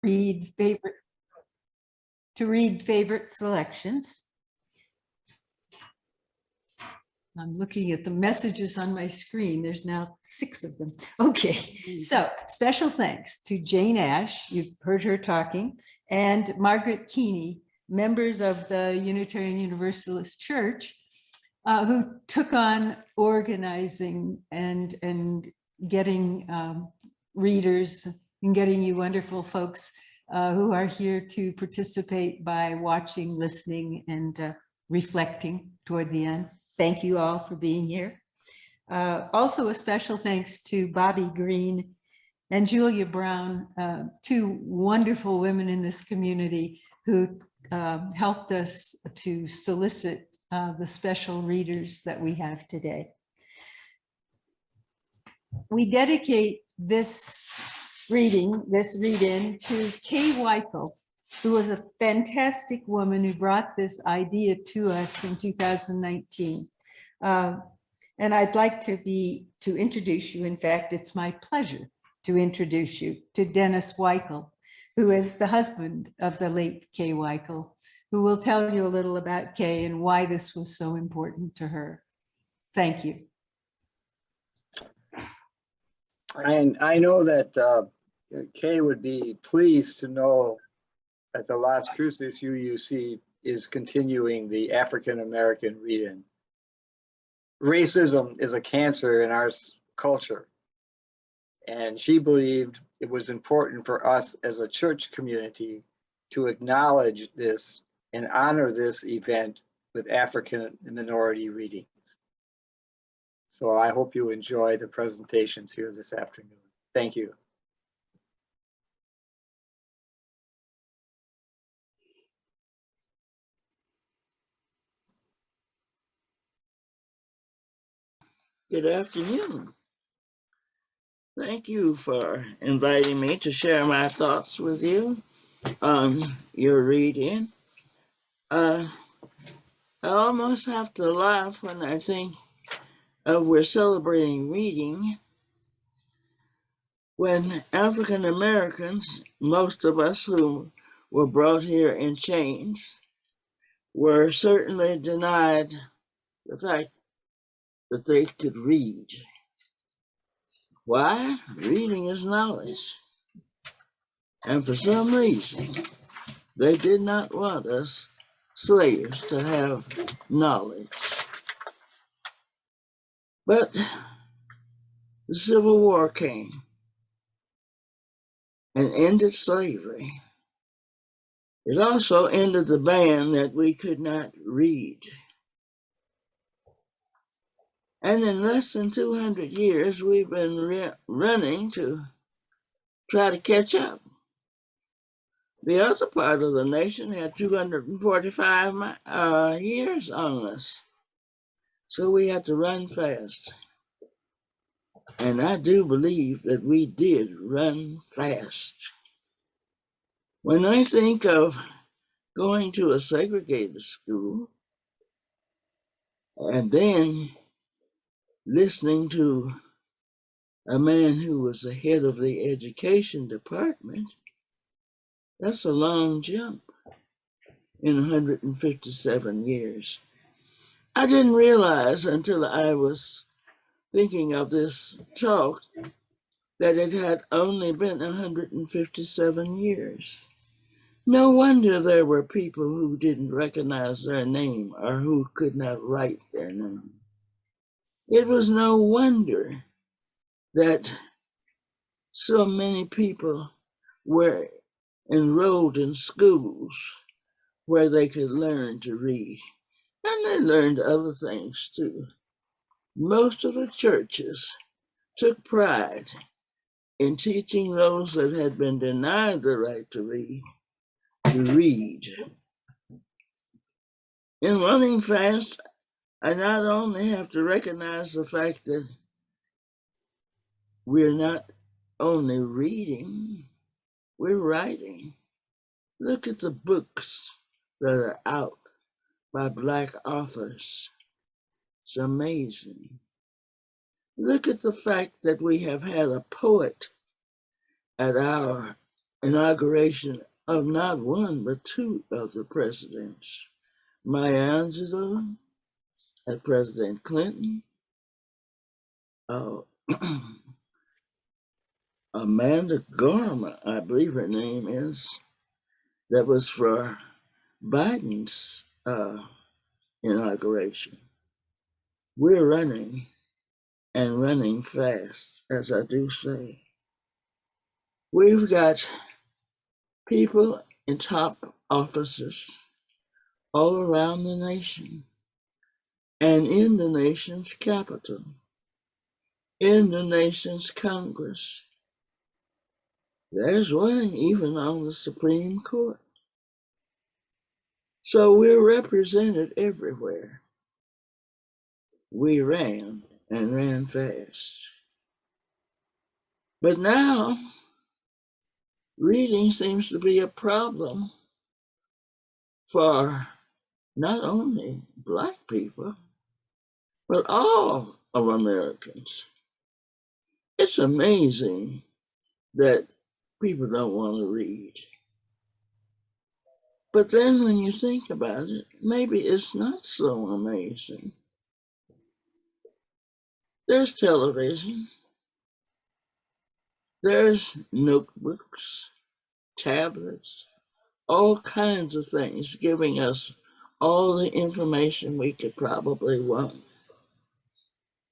read favorite selections. I'm looking at the messages on my screen. There's now 6 of them. Okay, so special thanks to Jane Ash, you've heard her talking, and Margaret Keeney, members of the Unitarian Universalist Church, who took on organizing and getting readers and getting you wonderful folks who are here to participate by watching, listening, and reflecting toward the end. Thank you all for being here. Also a special thanks to Bobby Green and Julia Brown, 2 wonderful women in this community who helped us to solicit the special readers that we have today. We dedicate this read-in to Kay Weichel, who was a fantastic woman who brought this idea to us in 2019. And I'd like to introduce you. In fact, it's my pleasure to introduce you to Dennis Weichel, who is the husband of the late Kay Weichel, who will tell you a little about Kay and why this was so important to her. Thank you. And I know that Kay would be pleased to know that the Las Cruces UUC is continuing the African American read-in. Racism is a cancer in our culture, and she believed it was important for us as a church community to acknowledge this and honor this event with African minority readings. So I hope you enjoy the presentations here this afternoon. Thank you. Good afternoon. Thank you for inviting me to share my thoughts with you on your reading. I almost have to laugh when I think of we're celebrating reading when African Americans, most of us who were brought here in chains, were certainly denied the fact that they could read. Why? Reading is knowledge. And for some reason, they did not want us slaves to have knowledge. But the Civil War came and ended slavery. It also ended the ban that we could not read. And in less than 200 years, we've been running to try to catch up. The other part of the nation had 245 years on us. So we had to run fast. And I do believe that we did run fast. When I think of going to a segregated school and then listening to a man who was the head of the education department, that's a long jump in 157 years. I didn't realize until I was thinking of this talk that it had only been 157 years. No wonder there were people who didn't recognize their name or who could not write their name. It was no wonder that so many people were enrolled in schools where they could learn to read. And they learned other things too. Most of the churches took pride in teaching those that had been denied the right to read. In running fast, I not only have to recognize the fact that we're not only reading, we're writing. Look at the books that are out by Black authors. It's amazing. Look at the fact that we have had a poet at our inauguration of not one but two of the presidents. Maya Angelou and President Clinton, uh, Amanda Gorman, I believe her name is, that was for Biden's inauguration. We're running and running fast, as I do say. We've got people in top offices all around the nation and in the nation's capital, in the nation's Congress. There's one even on the Supreme Court. So we're represented everywhere. We ran and ran fast. But now, reading seems to be a problem for not only Black people, but all of Americans. It's amazing that people don't want to read. But then when you think about it, maybe it's not so amazing. There's television, there's notebooks, tablets, all kinds of things giving us all the information we could probably want.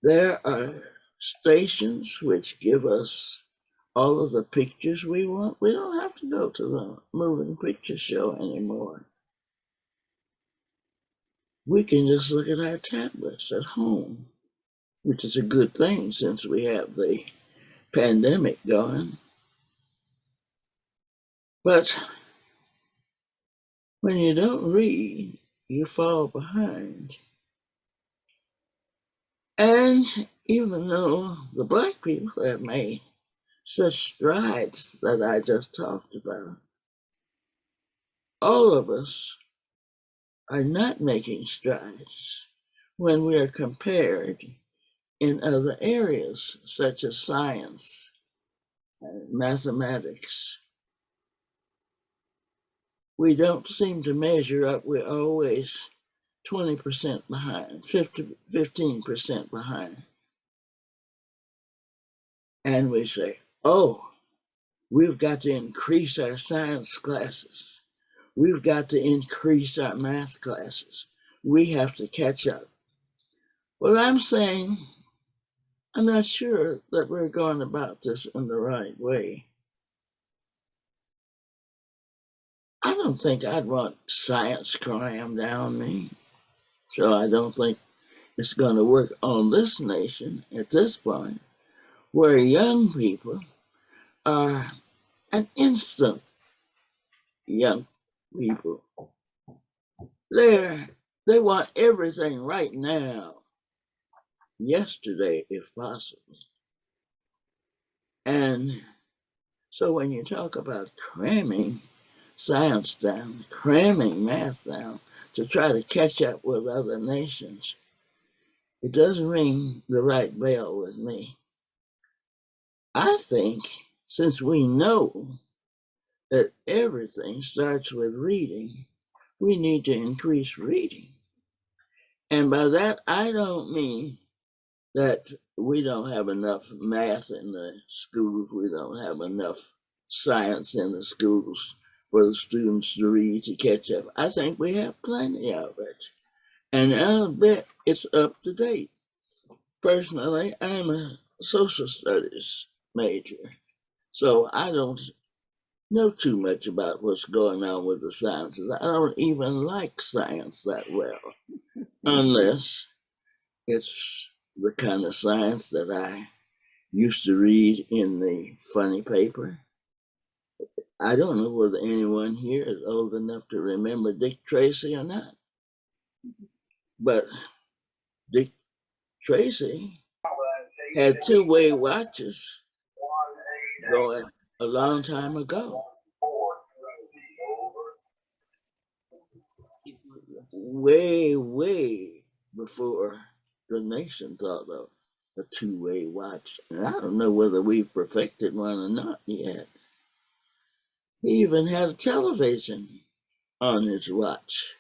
There are stations which give us all of the pictures we want. We don't have to go to the moving picture show anymore. We can just look at our tablets at home, which is a good thing since we have the pandemic going. But when you don't read, you fall behind. And even though the Black people have made such strides that I just talked about, all of us are not making strides when we are compared in other areas such as science and mathematics. We don't seem to measure up. We're always 20% behind, 15% behind. And we say, oh, we've got to increase our science classes. We've got to increase our math classes. We have to catch up. Well, I'm saying, I'm not sure that we're going about this in the right way. I don't think I'd want science crammed down me. So I don't think it's going to work on this nation at this point, where young people are an instant young people. They want everything right now, yesterday if possible. And so when you talk about cramming science down, cramming math down to try to catch up with other nations, it doesn't ring the right bell with me. I think since we know that everything starts with reading, we need to increase reading. And by that, I don't mean that we don't have enough math in the schools, we don't have enough science in the schools for the students to read to catch up. I think we have plenty of it. And I'll bet it's up to date. Personally, I'm a social studies major, so I don't know too much about what's going on with the sciences. I don't even like science that well, unless it's the kind of science that I used to read in the funny paper. I don't know whether anyone here is old enough to remember Dick Tracy or not, but Dick Tracy had two-way watches going a long time ago. Way, way before the nation thought of a two-way watch. And I don't know whether we've perfected one or not yet. He even had a television on his watch.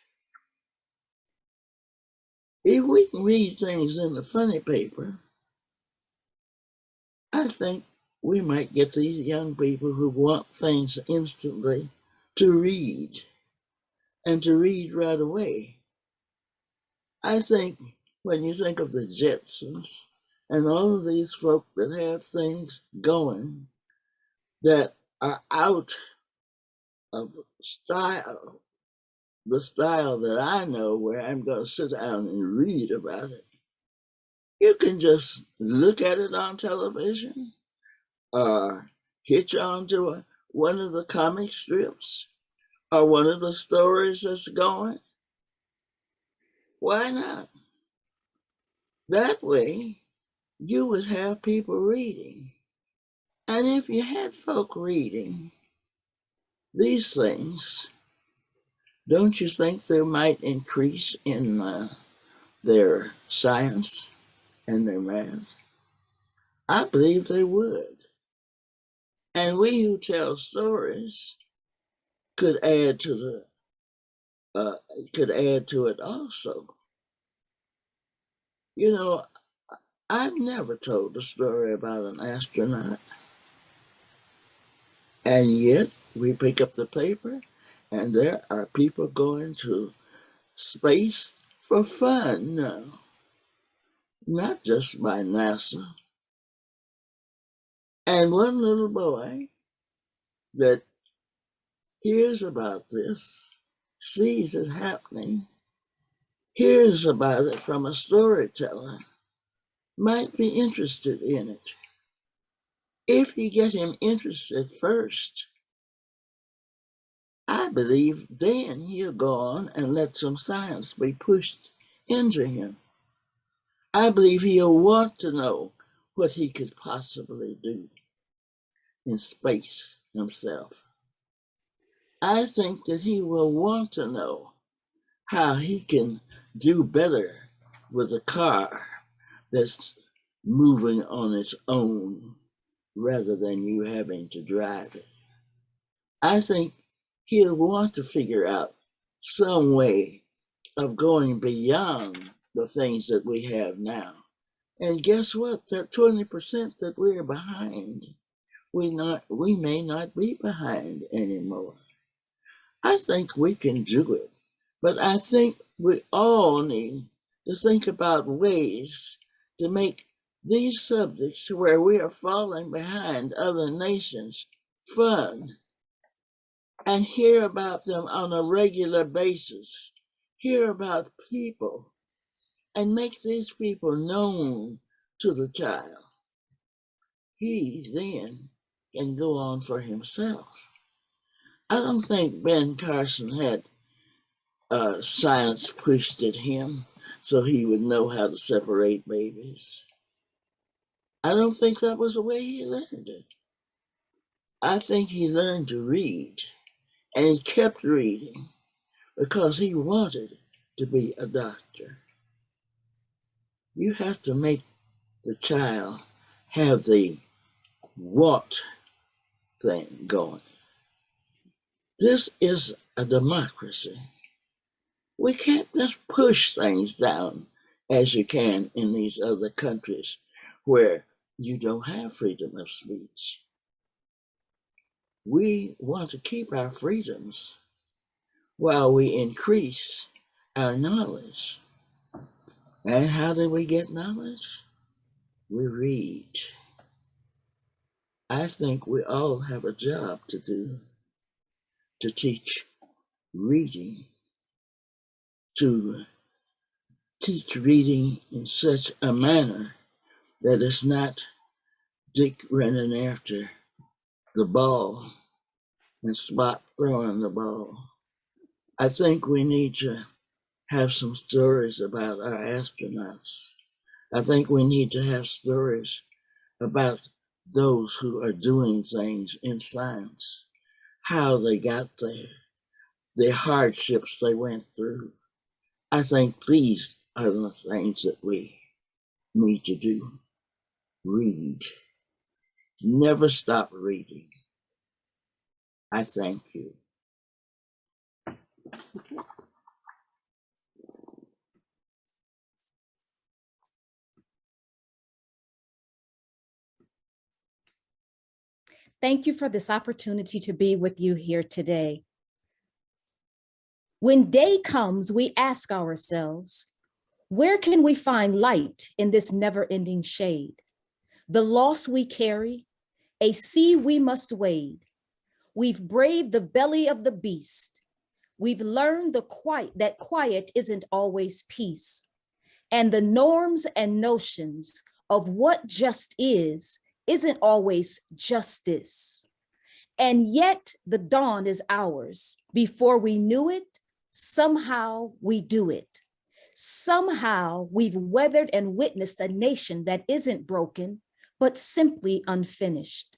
If we can read things in the funny paper, I think we might get these young people who want things instantly to read, and to read right away. I think when you think of the Jetsons and all of these folk that have things going that are out of style, the style that I know, where I'm going to sit down and read about it, you can just look at it on television or hitch on to one of the comic strips or one of the stories that's going. Why not? That way, you would have people reading. And if you had folk reading these things, don't you think there might increase in their science and their math? I believe they would. And we who tell stories could add to it also. You know, I've never told a story about an astronaut, and yet we pick up the paper and there are people going to space for fun now, not just by NASA. And one little boy that hears about this, sees it happening, hears about it from a storyteller, might be interested in it. If you get him interested first, I believe then he'll go on and let some science be pushed into him. I believe he'll want to know what he could possibly do in space himself. I think that he will want to know how he can do better with a car that's moving on its own rather than you having to drive it. I think he'll want to figure out some way of going beyond the things that we have now. And guess what? That 20% that we're behind, we may not be behind anymore. I think we can do it, but I think we all need to think about ways to make these subjects where we are falling behind other nations fun, and hear about them on a regular basis, hear about people, and make these people known to the child. He then can go on for himself. I don't think Ben Carson had science pushed at him so he would know how to separate babies. I don't think that was the way he learned it. I think he learned to read, and he kept reading because he wanted to be a doctor. You have to make the child have the want thing going. This is a democracy. We can't just push things down as you can in these other countries where you don't have freedom of speech. We want to keep our freedoms while we increase our knowledge. And how do we get knowledge? We read. I think we all have a job to do to teach reading, to teach reading in such a manner that it's not Dick running after the ball and Spot throwing the ball. I think we need to have some stories about our astronauts. I think we need to have stories about those who are doing things in science, how they got there, the hardships they went through. I think these are the things that we need to do. Read. Never stop reading. I thank you. Okay. Thank you for this opportunity to be with you here today. When day comes, we ask ourselves, where can we find light in this never-ending shade? The loss we carry, a sea we must wade. We've braved the belly of the beast. We've learned that quiet isn't always peace. And the norms and notions of what just isn't always justice. And yet the dawn is ours. Before we knew it, somehow we do it. Somehow we've weathered and witnessed a nation that isn't broken, but simply unfinished.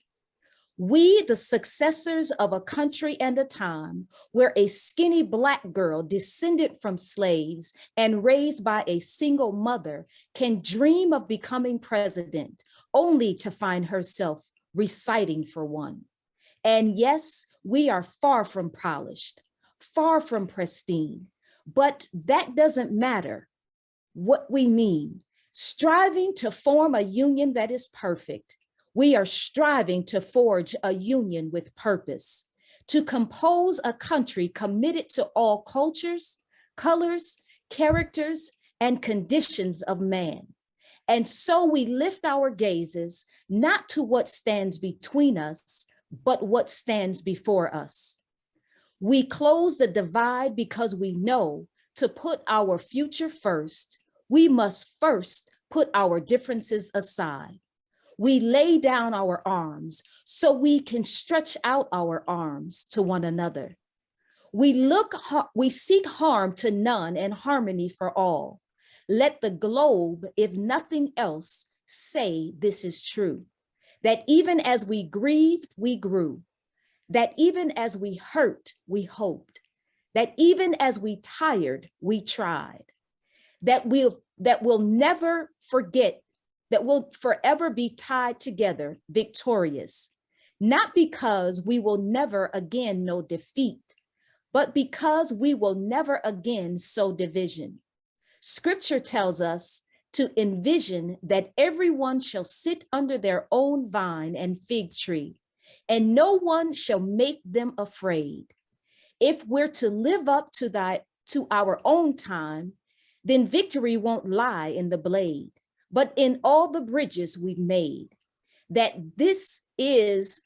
We, the successors of a country and a time where a skinny Black girl descended from slaves and raised by a single mother can dream of becoming president only to find herself reciting for one. And yes, we are far from polished, far from pristine, but that doesn't matter. What we mean, striving to form a union that is perfect, we are striving to forge a union with purpose, to compose a country committed to all cultures, colors, characters, and conditions of man. And so we lift our gazes not to what stands between us, but what stands before us. We close the divide because we know to put our future first, we must first put our differences aside. We lay down our arms so we can stretch out our arms to one another. We seek harm to none and harmony for all. Let the globe, if nothing else, say this is true. That even as we grieved, we grew. That even as we hurt, we hoped. That even as we tired, we tried. That we'll never forget, that we'll forever be tied together, victorious, not because we will never again know defeat, but because we will never again sow division. Scripture tells us to envision that everyone shall sit under their own vine and fig tree, and no one shall make them afraid. If we're to live up to our own time, then victory won't lie in the blade, but in all the bridges we've made. That this is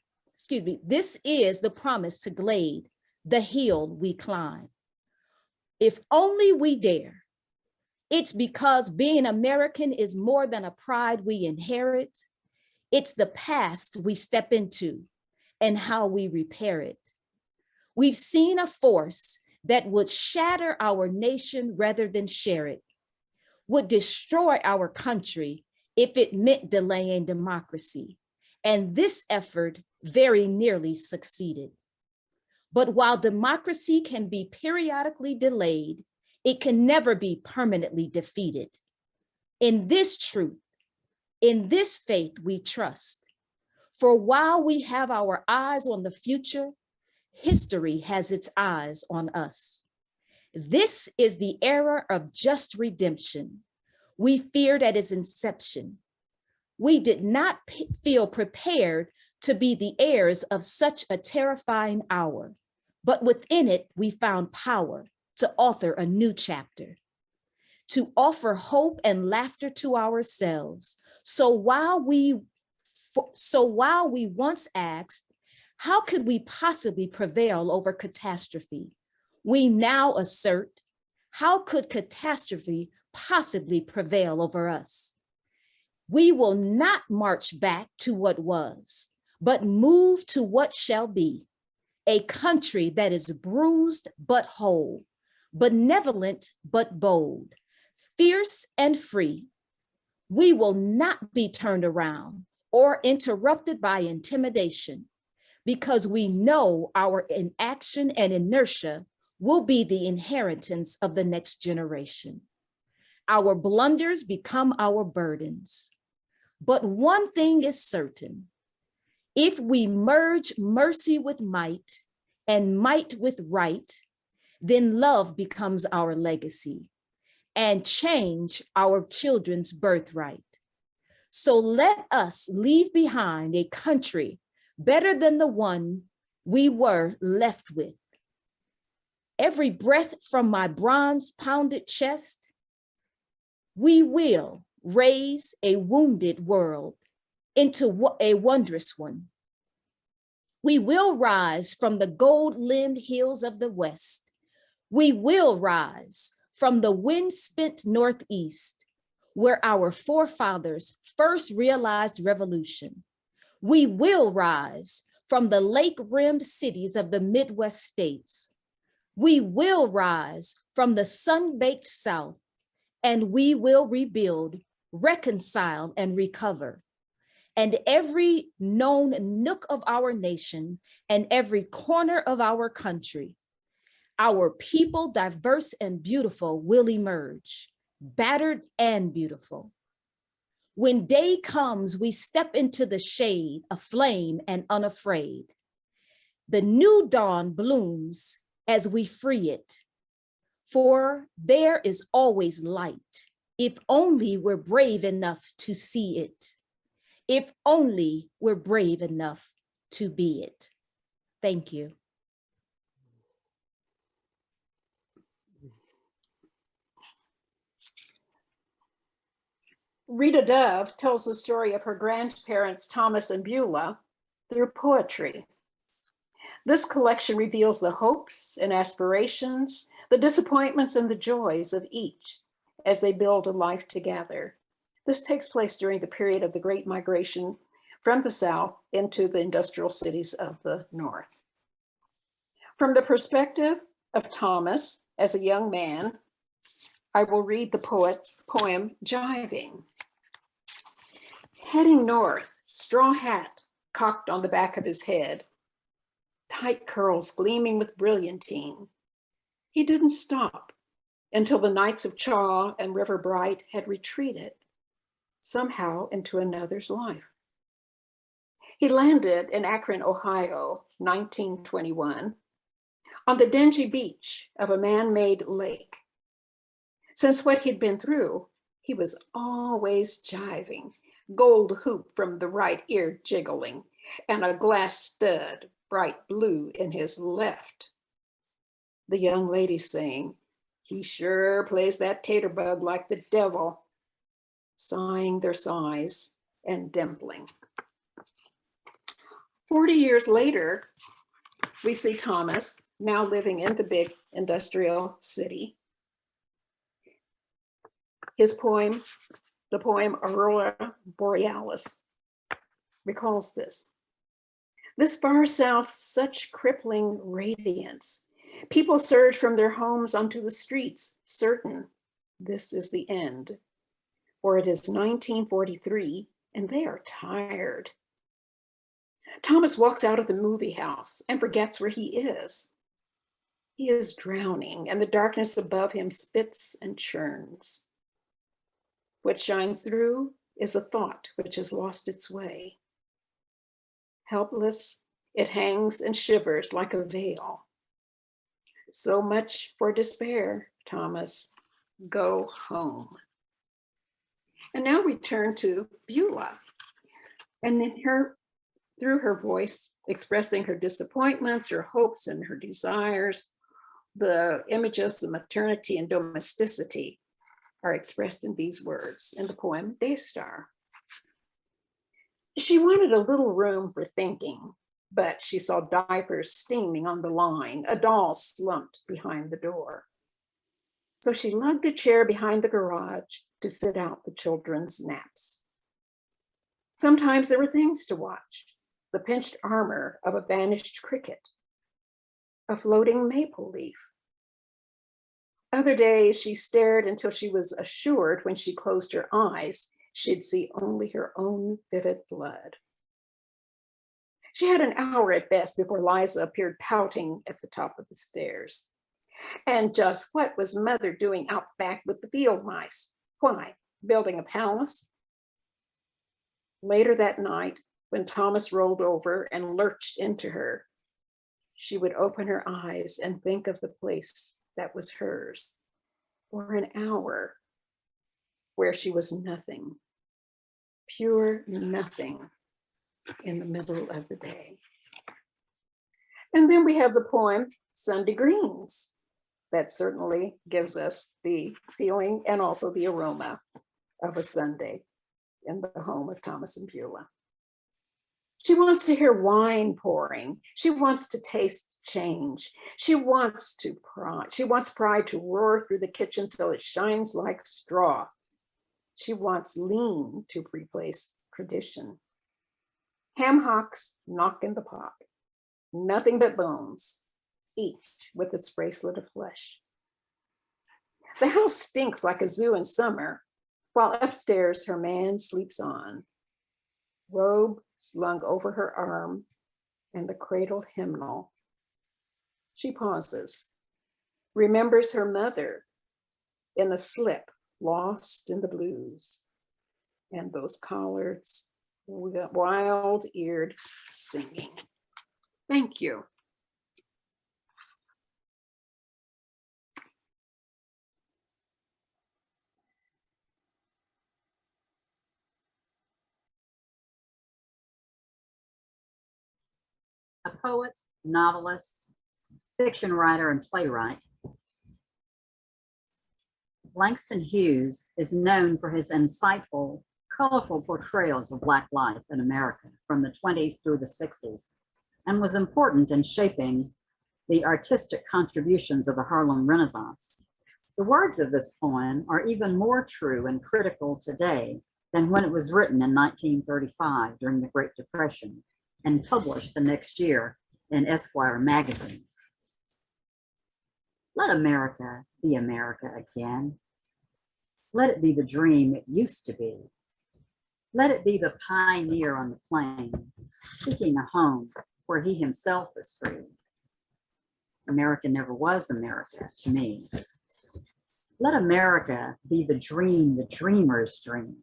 the promise to glade, the hill we climb. If only we dare. It's because being American is more than a pride we inherit. It's the past we step into and how we repair it. We've seen a force that would shatter our nation rather than share it, would destroy our country if it meant delaying democracy. And this effort very nearly succeeded. But while democracy can be periodically delayed, it can never be permanently defeated. In this truth, in this faith we trust. For while we have our eyes on the future, history has its eyes on us. This is the era of just redemption we feared at its inception. We did not feel prepared to be the heirs of such a terrifying hour, but within it we found power to author a new chapter, to offer hope and laughter to ourselves. So while we once asked, how could we possibly prevail over catastrophe? We now assert, how could catastrophe possibly prevail over us? We will not march back to what was, but move to what shall be, a country that is bruised but whole, benevolent but bold, fierce and free. We will not be turned around or interrupted by intimidation, because we know our inaction and inertia will be the inheritance of the next generation. Our blunders become our burdens. But one thing is certain: if we merge mercy with might, and might with right, then love becomes our legacy and change our children's birthright. So let us leave behind a country better than the one we were left with. Every breath from my bronze pounded chest, we will raise a wounded world into a wondrous one. We will rise from the gold-limbed hills of the West. We will rise from the wind-spent Northeast, where our forefathers first realized revolution. We will rise from the lake-rimmed cities of the Midwest states. We will rise from the sun-baked South, and we will rebuild, reconcile, and recover. And every known nook of our nation and every corner of our country, our people, diverse and beautiful, will emerge, battered and beautiful. When day comes, we step into the shade, aflame and unafraid. The new dawn blooms as we free it, for there is always light, if only we're brave enough to see it. If only we're brave enough to be it. Thank you. Rita Dove tells the story of her grandparents, Thomas and Beulah, through poetry. This collection reveals the hopes and aspirations, the disappointments and the joys of each as they build a life together. This takes place during the period of the Great Migration from the South into the industrial cities of the North. From the perspective of Thomas as a young man, I will read the poem Jiving. Heading north, straw hat cocked on the back of his head, tight curls gleaming with brilliantine. He didn't stop until the nights of Chaw and River Bright had retreated, somehow into another's life. He landed in Akron, Ohio, 1921, on the dingy beach of a man-made lake. Since what he'd been through, he was always jiving, gold hoop from the right ear jiggling, and a glass stud, bright blue, in his left. The young lady saying, "He sure plays that tater bug like the devil," sighing their sighs and dimpling. 40 years later, we see Thomas now living in the big industrial city. His poem, the poem Aurora Borealis, recalls this. This far south, such crippling radiance. People surge from their homes onto the streets, certain this is the end. For it is 1943 and they are tired. Thomas walks out of the movie house and forgets where he is. He is drowning and the darkness above him spits and churns. What shines through is a thought which has lost its way. Helpless, it hangs and shivers like a veil. So much for despair, Thomas. Go home. And now we turn to Beulah. And in through her voice, expressing her disappointments, her hopes, and her desires, the images of maternity and domesticity are expressed in these words in the poem Daystar. She wanted a little room for thinking, but she saw diapers steaming on the line, a doll slumped behind the door. So she lugged a chair behind the garage to sit out the children's naps. Sometimes there were things to watch, the pinched armor of a vanished cricket, a floating maple leaf. Other days she stared until she was assured when she closed her eyes, she'd see only her own vivid blood. She had an hour at best before Liza appeared pouting at the top of the stairs. And just what was Mother doing out back with the field mice? Why, building a palace? Later that night, when Thomas rolled over and lurched into her, she would open her eyes and think of the place that was hers, or an hour where she was nothing, pure nothing in the middle of the day. And then we have the poem, Sunday Greens. That certainly gives us the feeling and also the aroma of a Sunday in the home of Thomas and Beulah. She wants to hear wine pouring. She wants to taste change. She wants pride to roar through the kitchen till it shines like straw. She wants lean to replace tradition. Ham hocks knock in the pot, nothing but bones, each with its bracelet of flesh. The house stinks like a zoo in summer, while upstairs her man sleeps on, robe slung over her arm and the cradled hymnal. She pauses, remembers her mother in a slip lost in the blues, and those collards wild-eared singing. Thank you. A poet, novelist, fiction writer, and playwright, Langston Hughes is known for his insightful, colorful portrayals of Black life in America from the 20s through the 60s, and was important in shaping the artistic contributions of the Harlem Renaissance. The words of this poem are even more true and critical today than when it was written in 1935 during the Great Depression and published the next year in Esquire magazine. Let America be America again. Let it be the dream it used to be. Let it be the pioneer on the plain, seeking a home where he himself is free. America never was America to me. Let America be the dream the dreamers dream.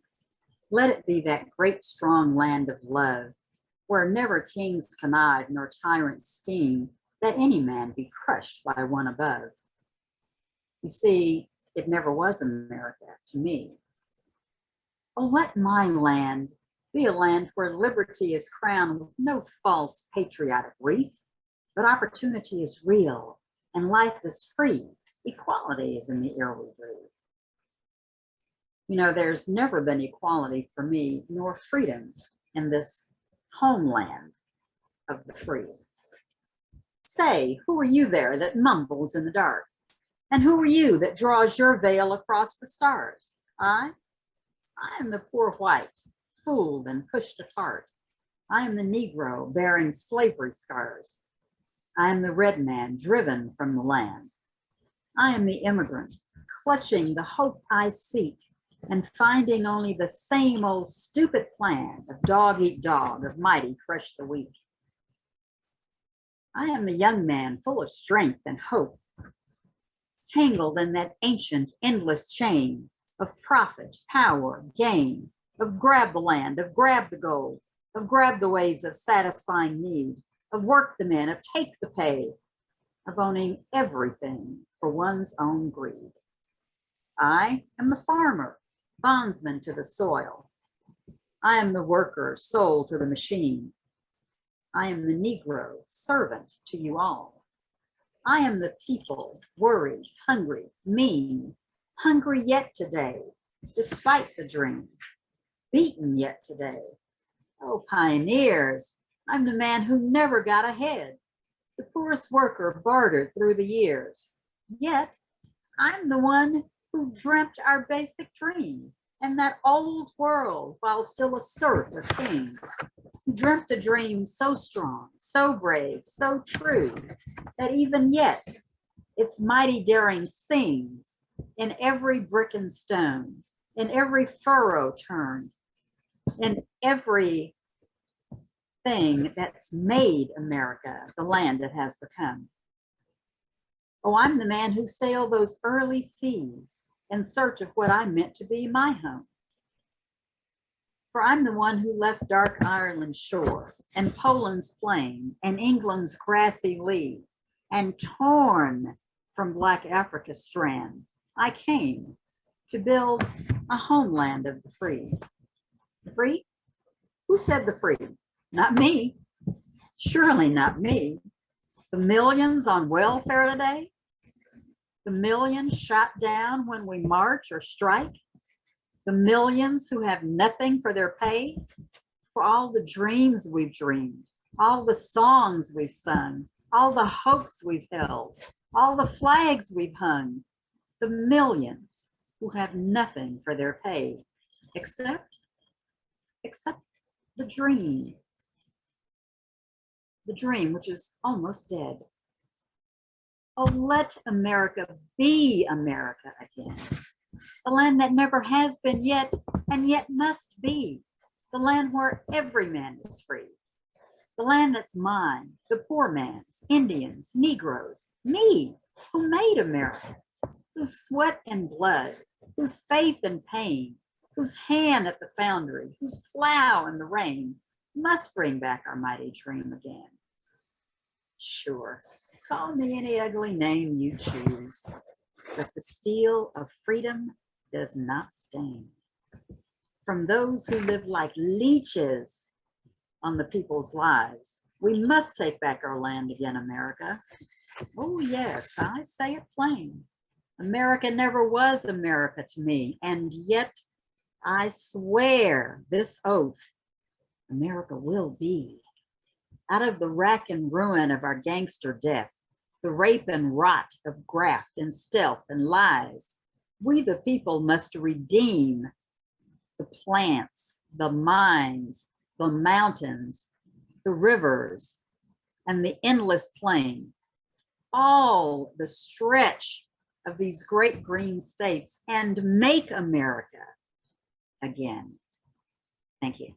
Let it be that great strong land of love, where never kings connive nor tyrants scheme, that any man be crushed by one above. You see, it never was America to me. Oh, let my land be a land where liberty is crowned with no false patriotic wreath, but opportunity is real and life is free. Equality is in the air we breathe. You know, there's never been equality for me nor freedom in this homeland of the free. Say, who are you there that mumbles in the dark? And who are you that draws your veil across the stars? I am the poor white, fooled and pushed apart. I am the Negro bearing slavery scars. I am the red man driven from the land. I am the immigrant, clutching the hope I seek and finding only the same old stupid plan of dog eat dog, of mighty crush the weak. I am the young man full of strength and hope, tangled in that ancient endless chain of profit, power, gain, of grab the land, of grab the gold, of grab the ways of satisfying need, of work the men, of take the pay, of owning everything for one's own greed. I am the farmer, bondsman to the soil. I am the worker, soul to the machine. I am the Negro, servant to you all. I am the people, worried, hungry, mean, hungry yet today, despite the dream, beaten yet today. Oh, pioneers, I'm the man who never got ahead, the poorest worker bartered through the years. Yet, I'm the one who dreamt our basic dream and that old world while still a serf of kings, who dreamt a dream so strong, so brave, so true, that even yet its mighty daring sings in every brick and stone, in every furrow turned, in every thing that's made America the land it has become. Oh, I'm the man who sailed those early seas in search of what I meant to be my home. For I'm the one who left dark Ireland's shore and Poland's plain and England's grassy lea, and torn from black Africa's strand, I came to build a homeland of the free. Free? Who said the free? Not me. Surely not me. The millions on welfare today? The millions shot down when we march or strike? The millions who have nothing for their pay? For all the dreams we've dreamed, all the songs we've sung, all the hopes we've held, all the flags we've hung, the millions who have nothing for their pay, except the dream which is almost dead. Oh, let America be America again. The land that never has been yet, and yet must be. The land where every man is free. The land that's mine, the poor man's, Indians, Negroes, me, who made America, whose sweat and blood, whose faith and pain, whose hand at the foundry, whose plow in the rain, must bring back our mighty dream again. Sure, call me any ugly name you choose, but the steel of freedom does not stain. From those who live like leeches on the people's lives, we must take back our land again, America. Oh yes, I say it plain. America never was America to me, and yet I swear this oath, America will be. Out of the rack and ruin of our gangster death, the rape and rot of graft and stealth and lies, we the people must redeem the plants, the mines, the mountains, the rivers, and the endless plain, all the stretch of these great green states, and make America again. Thank you.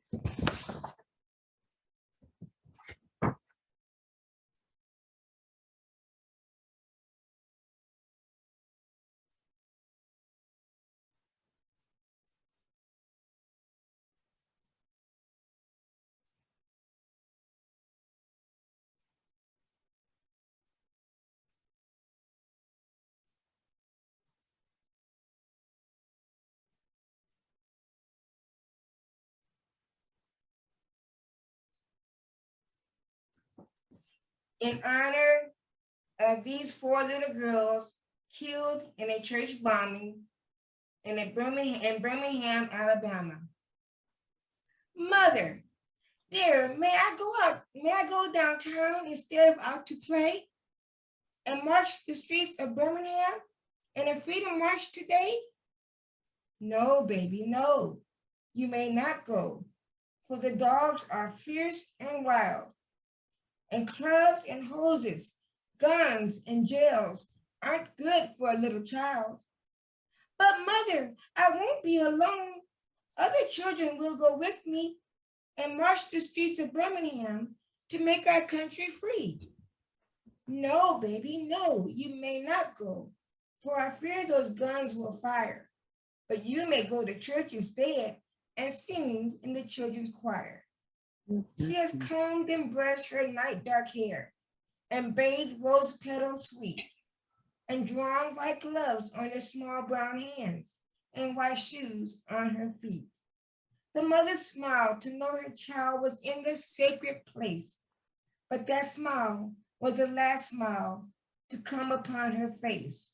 In honor of these 4 little girls killed in a church bombing in Birmingham, Alabama. Mother, dear, may I go downtown instead of out to play and march the streets of Birmingham in a freedom march today? No, baby, no, you may not go, for the dogs are fierce and wild, and clubs and hoses, guns and jails aren't good for a little child. But mother, I won't be alone. Other children will go with me and march the streets of Birmingham to make our country free. No, baby, no, you may not go, for I fear those guns will fire. But you may go to church instead and sing in the children's choir. She has combed and brushed her night dark hair and bathed rose petals sweet and drawn white gloves on her small brown hands and white shoes on her feet. The mother smiled to know her child was in this sacred place, but that smile was the last smile to come upon her face.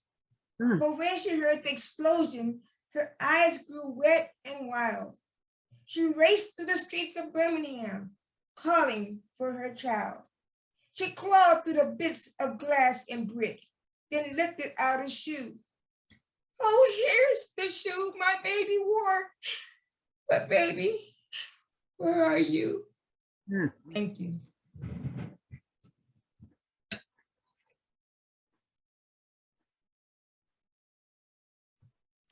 For when she heard the explosion, her eyes grew wet and wild. She raced through the streets of Birmingham, calling for her child. She clawed through the bits of glass and brick, then lifted out a shoe. Oh, here's the shoe my baby wore. But baby, where are you? Thank you.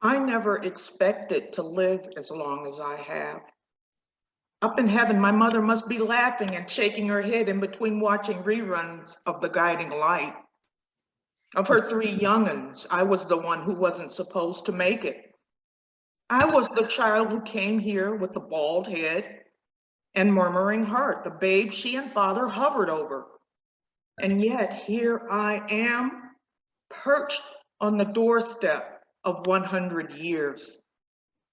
I never expected to live as long as I have. Up in heaven, my mother must be laughing and shaking her head in between watching reruns of The Guiding Light. Of her 3 young'uns, I was the one who wasn't supposed to make it. I was the child who came here with the bald head and murmuring heart, the babe she and father hovered over. And yet here I am, perched on the doorstep of 100 years,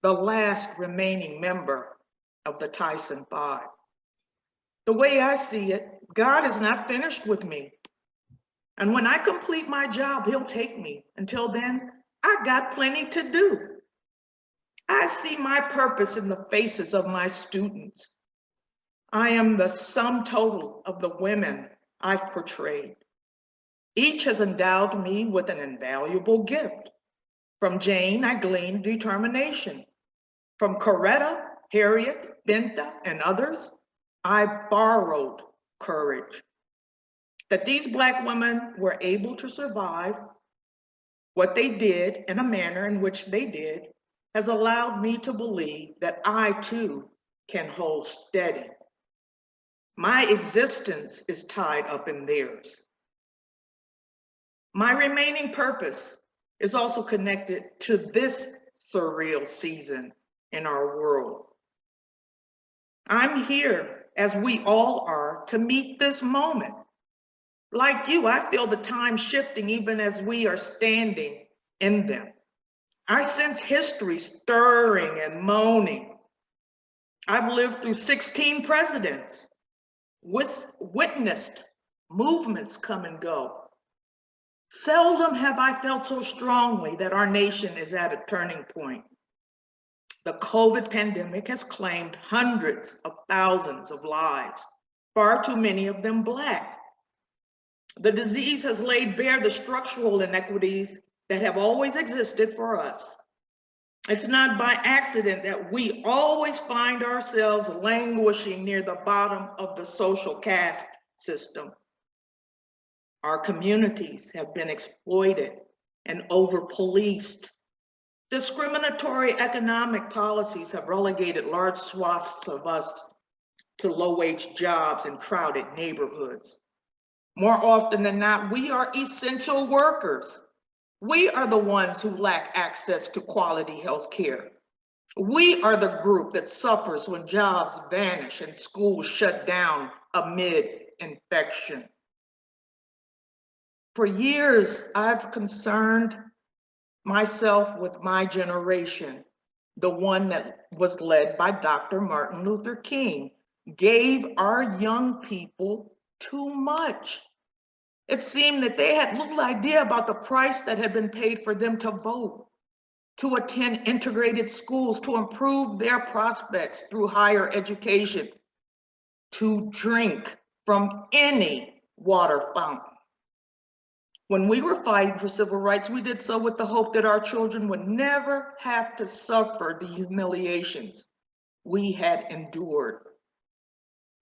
the last remaining member of the Tyson Five. The way I see it, God is not finished with me. And when I complete my job, he'll take me. Until then, I got plenty to do. I see my purpose in the faces of my students. I am the sum total of the women I've portrayed. Each has endowed me with an invaluable gift. From Jane, I gleaned determination. From Coretta, Harriet, Binta, and others, I borrowed courage. That these Black women were able to survive what they did in a manner in which they did has allowed me to believe that I too can hold steady. My existence is tied up in theirs. My remaining purpose is also connected to this surreal season in our world. I'm here, as we all are, to meet this moment. Like you, I feel the time shifting even as we are standing in them. I sense history stirring and moaning. I've lived through 16 presidents, witnessed movements come and go. Seldom have I felt so strongly that our nation is at a turning point. The COVID pandemic has claimed hundreds of thousands of lives, far too many of them Black. The disease has laid bare the structural inequities that have always existed for us. It's not by accident that we always find ourselves languishing near the bottom of the social caste system. Our communities have been exploited and over-policed. Discriminatory economic policies have relegated large swaths of us to low-wage jobs in crowded neighborhoods. More often than not, we are essential workers. We are the ones who lack access to quality health care. We are the group that suffers when jobs vanish and schools shut down amid infection. For years, I've concerned myself with my generation, the one that was led by Dr. Martin Luther King, gave our young people too much. It seemed that they had little idea about the price that had been paid for them to vote, to attend integrated schools, to improve their prospects through higher education, to drink from any water fountain. When we were fighting for civil rights, we did so with the hope that our children would never have to suffer the humiliations we had endured.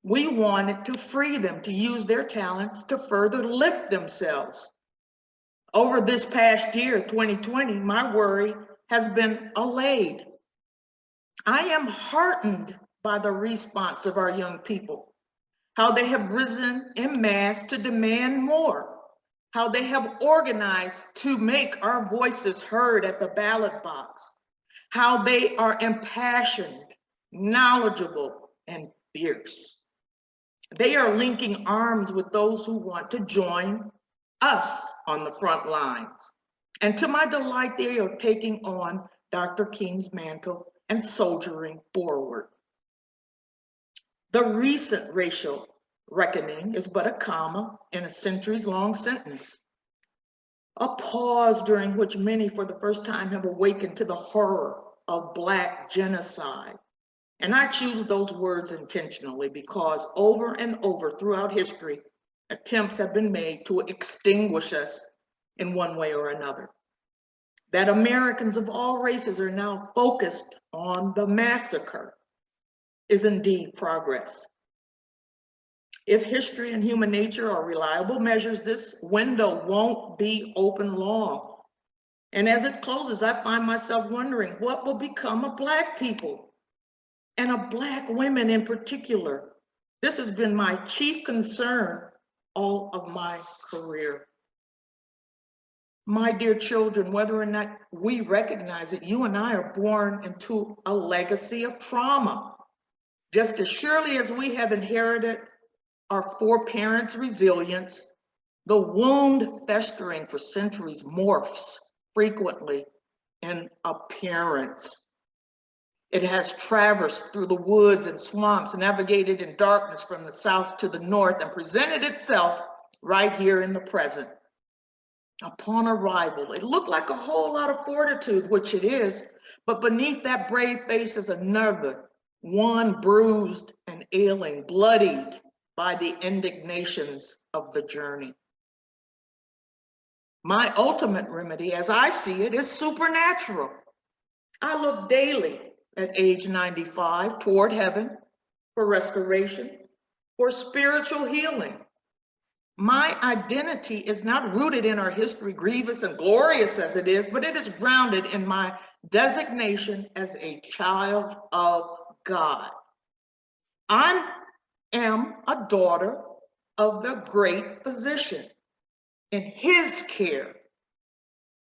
We wanted to free them to use their talents to further lift themselves. Over this past year, 2020, my worry has been allayed. I am heartened by the response of our young people, how they have risen en masse to demand more, how they have organized to make our voices heard at the ballot box, how they are impassioned, knowledgeable, and fierce. They are linking arms with those who want to join us on the front lines. And to my delight, they are taking on Dr. King's mantle and soldiering forward. The recent racial reckoning is but a comma in a centuries-long sentence. A pause during which many for the first time have awakened to the horror of Black genocide. And I choose those words intentionally because over and over throughout history, attempts have been made to extinguish us in one way or another. That Americans of all races are now focused on the massacre is indeed progress. If history and human nature are reliable measures, this window won't be open long. And as it closes, I find myself wondering what will become of Black people and of Black women in particular. This has been my chief concern all of my career. My dear children, whether or not we recognize it, you and I are born into a legacy of trauma. Just as surely as we have inherited our foreparents' resilience, the wound festering for centuries morphs frequently in appearance. It has traversed through the woods and swamps, navigated in darkness from the south to the north, and presented itself right here in the present. Upon arrival, it looked like a whole lot of fortitude, which it is, but beneath that brave face is another, one bruised and ailing, bloodied by the indignations of the journey. My ultimate remedy, as I see it, is supernatural. I look daily at age 95 toward heaven for restoration, for spiritual healing. My identity is not rooted in our history, grievous and glorious as it is, but it is grounded in my designation as a child of God. I am a daughter of the great physician. In his care,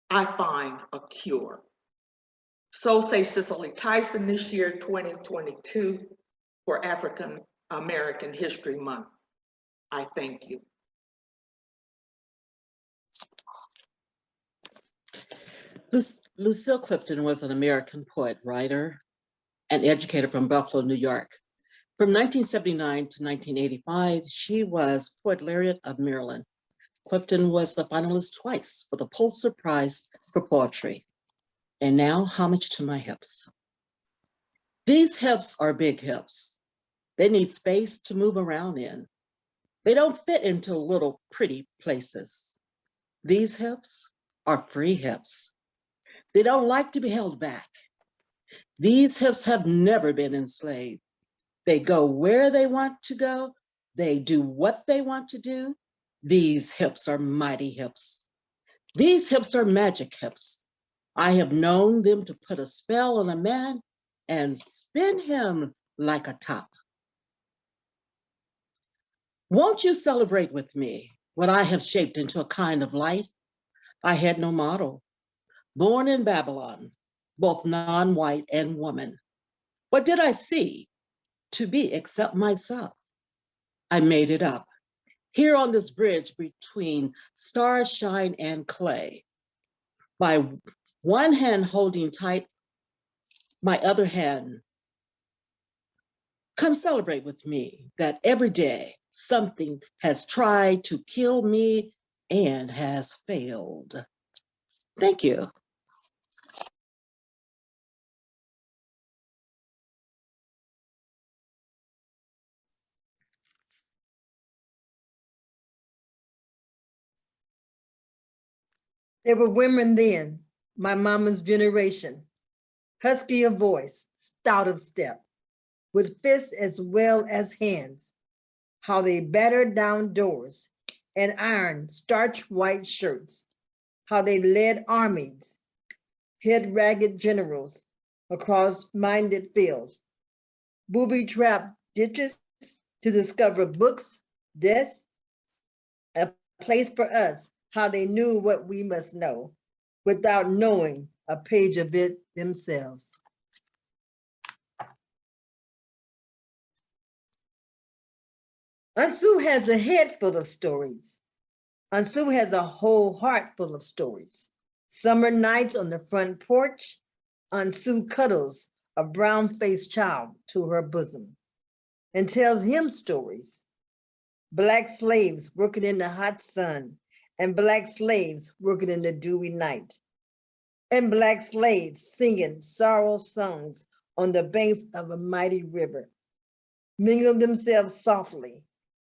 I find a cure. So say Cicely Tyson this year, 2022, for African American History Month. I thank you. Lucille Clifton was an American poet, writer, and educator from Buffalo, New York. From 1979 to 1985, she was Poet Laureate of Maryland. Clifton was the finalist twice for the Pulitzer Prize for Poetry. And now, homage to my hips. These hips are big hips. They need space to move around in. They don't fit into little pretty places. These hips are free hips. They don't like to be held back. These hips have never been enslaved. They go where they want to go. They do what they want to do. These hips are mighty hips. These hips are magic hips. I have known them to put a spell on a man and spin him like a top. Won't you celebrate with me what I have shaped into a kind of life? I had no model. Born in Babylon, both non-white and woman. What did I see to be except myself? I made it up. Here on this bridge between starshine and clay, by one hand holding tight, my other hand. Come celebrate with me that every day something has tried to kill me and has failed. Thank you. There were women then, my mama's generation, husky of voice, stout of step, with fists as well as hands, how they battered down doors and ironed starch white shirts, how they led armies, hid ragged generals across minded fields, booby-trapped ditches to discover books, desks, a place for us, how they knew what we must know without knowing a page of it themselves. Ansu has a head full of stories. Ansu has a whole heart full of stories. Summer nights on the front porch, Ansu cuddles a brown-faced child to her bosom and tells him stories. Black slaves working in the hot sun, and Black slaves working in the dewy night, and Black slaves singing sorrow songs on the banks of a mighty river, mingle themselves softly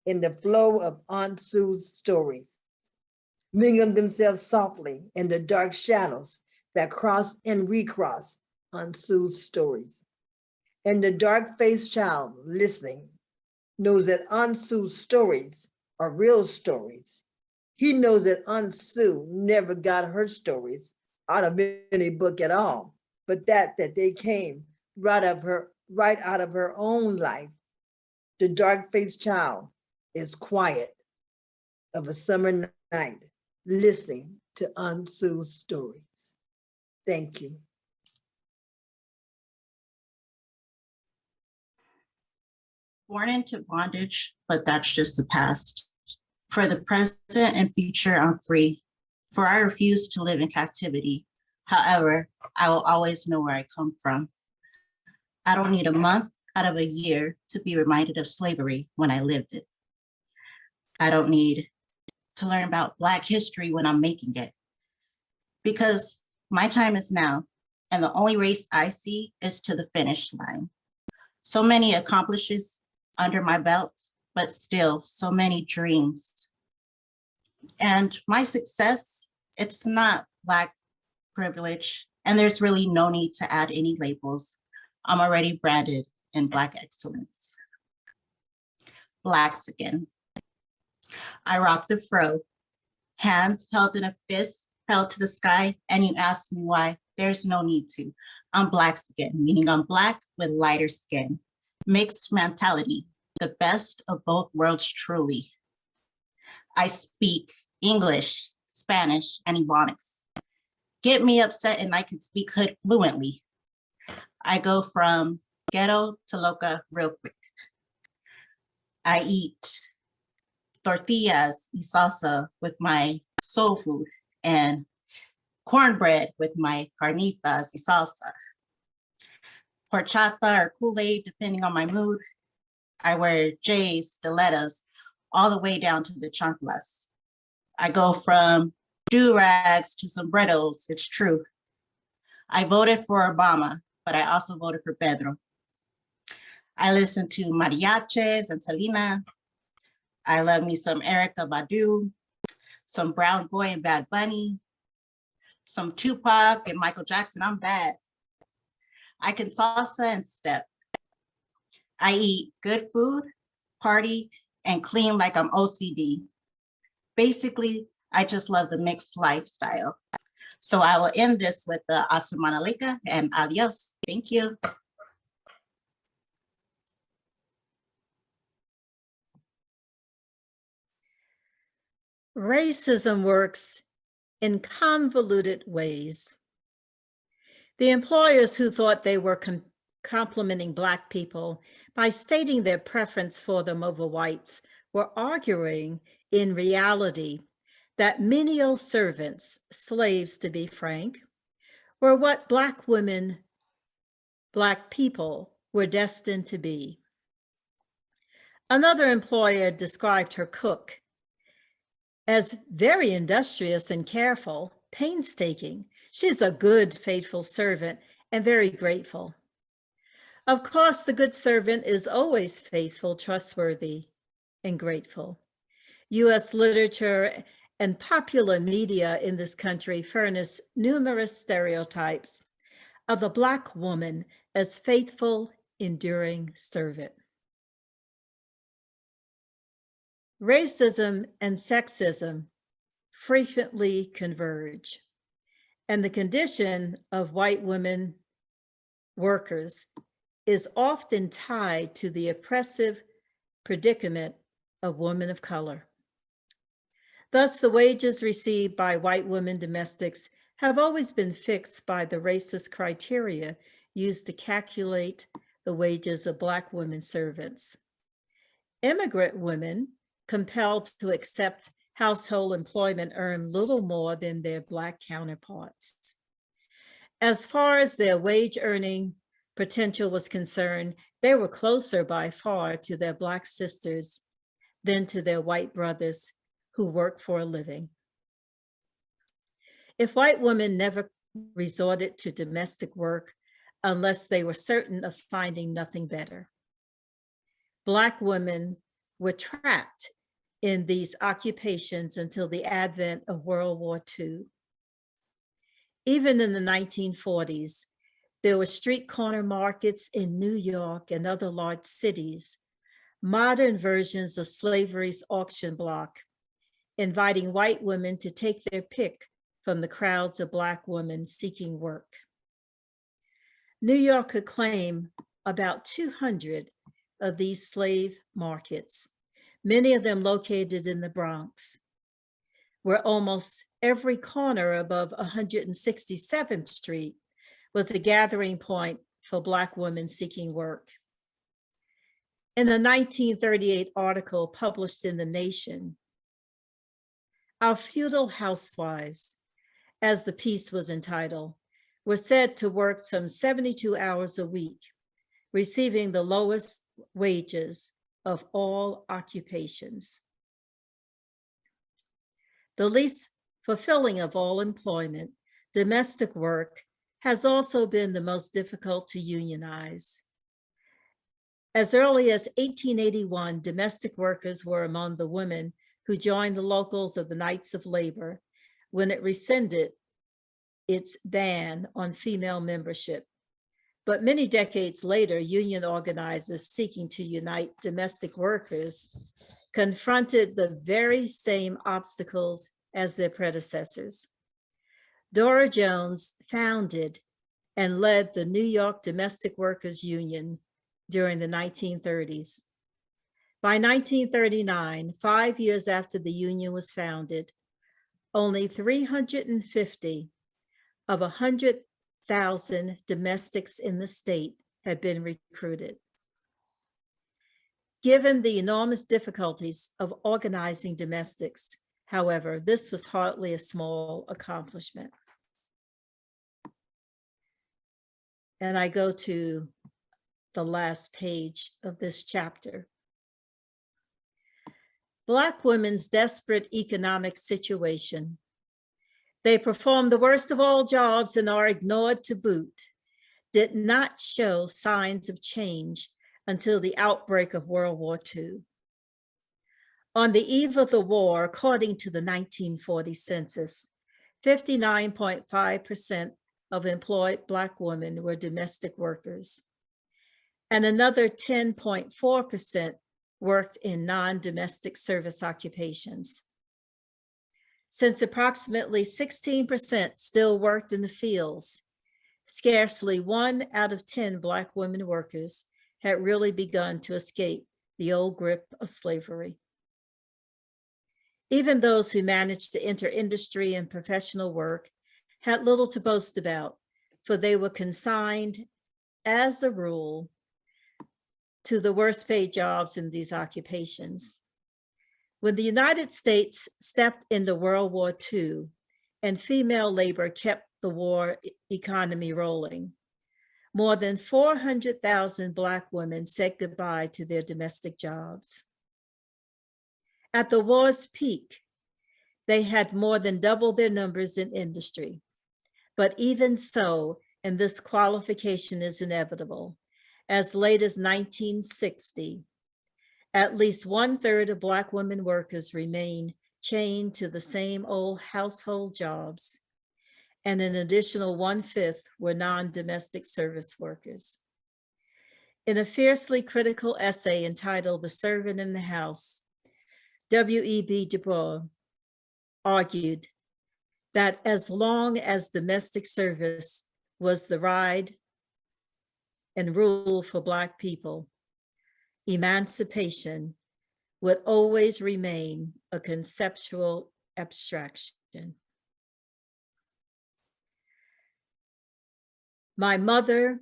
in the flow of Aunt Sue's stories, mingle themselves softly in the dark shadows that cross and recross Aunt Sue's stories. And the dark-faced child listening knows that Aunt Sue's stories are real stories. He knows that Aunt Sue never got her stories out of any book at all, but that they came right out of her own life. The dark-faced child is quiet of a summer night, listening to Unsu stories. Thank you. Born into bondage, but that's just the past. For the present and future, I'm free, for I refuse to live in captivity. However, I will always know where I come from. I don't need a month out of a year to be reminded of slavery when I lived it. I don't need to learn about Black history when I'm making it, because my time is now, and the only race I see is to the finish line. So many accomplishments under my belt, but still so many dreams. And my success, it's not Black privilege, and there's really no need to add any labels. I'm already branded in Black excellence. Blacks again. I rock the fro, hand held in a fist, held to the sky, and you ask me why. There's no need to. I'm Black again, meaning I'm Black with lighter skin. Mixed mentality, the best of both worlds truly. I speak English, Spanish, and Ebonics. Get me upset and I can speak Hood fluently. I go from ghetto to loca real quick. I eat tortillas y salsa with my soul food and cornbread with my carnitas y salsa. Horchata or Kool-Aid, depending on my mood. I wear J's, stilettos, all the way down to the chanclas. I go from do-rags to sombreros, it's true. I voted for Obama, but I also voted for Pedro. I listen to mariachis and Selena. I love me some Erykah Badu, some Brown Boy and Bad Bunny, some Tupac and Michael Jackson, I'm bad. I can salsa and step. I eat good food, party, and clean like I'm OCD. Basically, I just love the mixed lifestyle. So I will end this with the Assalamu alaikum and adios. Thank you. Racism works in convoluted ways. The employers who thought they were complimenting Black people by stating their preference for them over whites were arguing in reality that menial servants, slaves to be frank, were what Black women, Black people were destined to be. Another employer described her cook as very industrious and careful, painstaking. She's a good, faithful servant and very grateful. Of course, the good servant is always faithful, trustworthy, and grateful. U.S. literature and popular media in this country furnish numerous stereotypes of the Black woman as faithful, enduring servant. Racism and sexism frequently converge, and the condition of white women workers is often tied to the oppressive predicament of women of color. Thus, the wages received by white women domestics have always been fixed by the racist criteria used to calculate the wages of Black women servants. Immigrant women compelled to accept household employment earn little more than their Black counterparts. As far as their wage earning potential was concerned, they were closer by far to their Black sisters than to their white brothers who work for a living. If white women never resorted to domestic work unless they were certain of finding nothing better, Black women were trapped in these occupations until the advent of World War II. Even in the 1940s, there were street corner markets in New York and other large cities, modern versions of slavery's auction block, inviting white women to take their pick from the crowds of Black women seeking work. New York could claim about 200 of these slave markets, many of them located in the Bronx, where almost every corner above 167th Street was a gathering point for Black women seeking work. In a 1938 article published in The Nation, our feudal housewives, as the piece was entitled, were said to work some 72 hours a week, receiving the lowest wages of all occupations. The least fulfilling of all employment, domestic work has also been the most difficult to unionize. As early as 1881, domestic workers were among the women who joined the locals of the Knights of Labor when it rescinded its ban on female membership. But many decades later, union organizers seeking to unite domestic workers confronted the very same obstacles as their predecessors. Dora Jones founded and led the New York Domestic Workers Union during the 1930s. By 1939, 5 years after the union was founded, only 350 of 100,000 domestics in the state had been recruited. Given the enormous difficulties of organizing domestics, however, this was hardly a small accomplishment. And I go to the last page of this chapter. Black women's desperate economic situation. They perform the worst of all jobs and are ignored to boot, did not show signs of change until the outbreak of World War II. On the eve of the war, according to the 1940 census, 59.5% of employed Black women were domestic workers, and another 10.4% worked in non-domestic service occupations. Since approximately 16% still worked in the fields, scarcely 1 out of 10 Black women workers had really begun to escape the old grip of slavery. Even those who managed to enter industry and professional work had little to boast about, for they were consigned, as a rule, to the worst paid jobs in these occupations. When the United States stepped into World War II and female labor kept the war economy rolling, more than 400,000 Black women said goodbye to their domestic jobs. At the war's peak, they had more than double their numbers in industry. But even so, and this qualification is inevitable, as late as 1960, at least 1/3 of Black women workers remain chained to the same old household jobs, and an additional 1/5 were non-domestic service workers. In a fiercely critical essay entitled The Servant in the House, W.E.B. Du Bois argued that as long as domestic service was the ride and rule for Black people, emancipation would always remain a conceptual abstraction. My mother,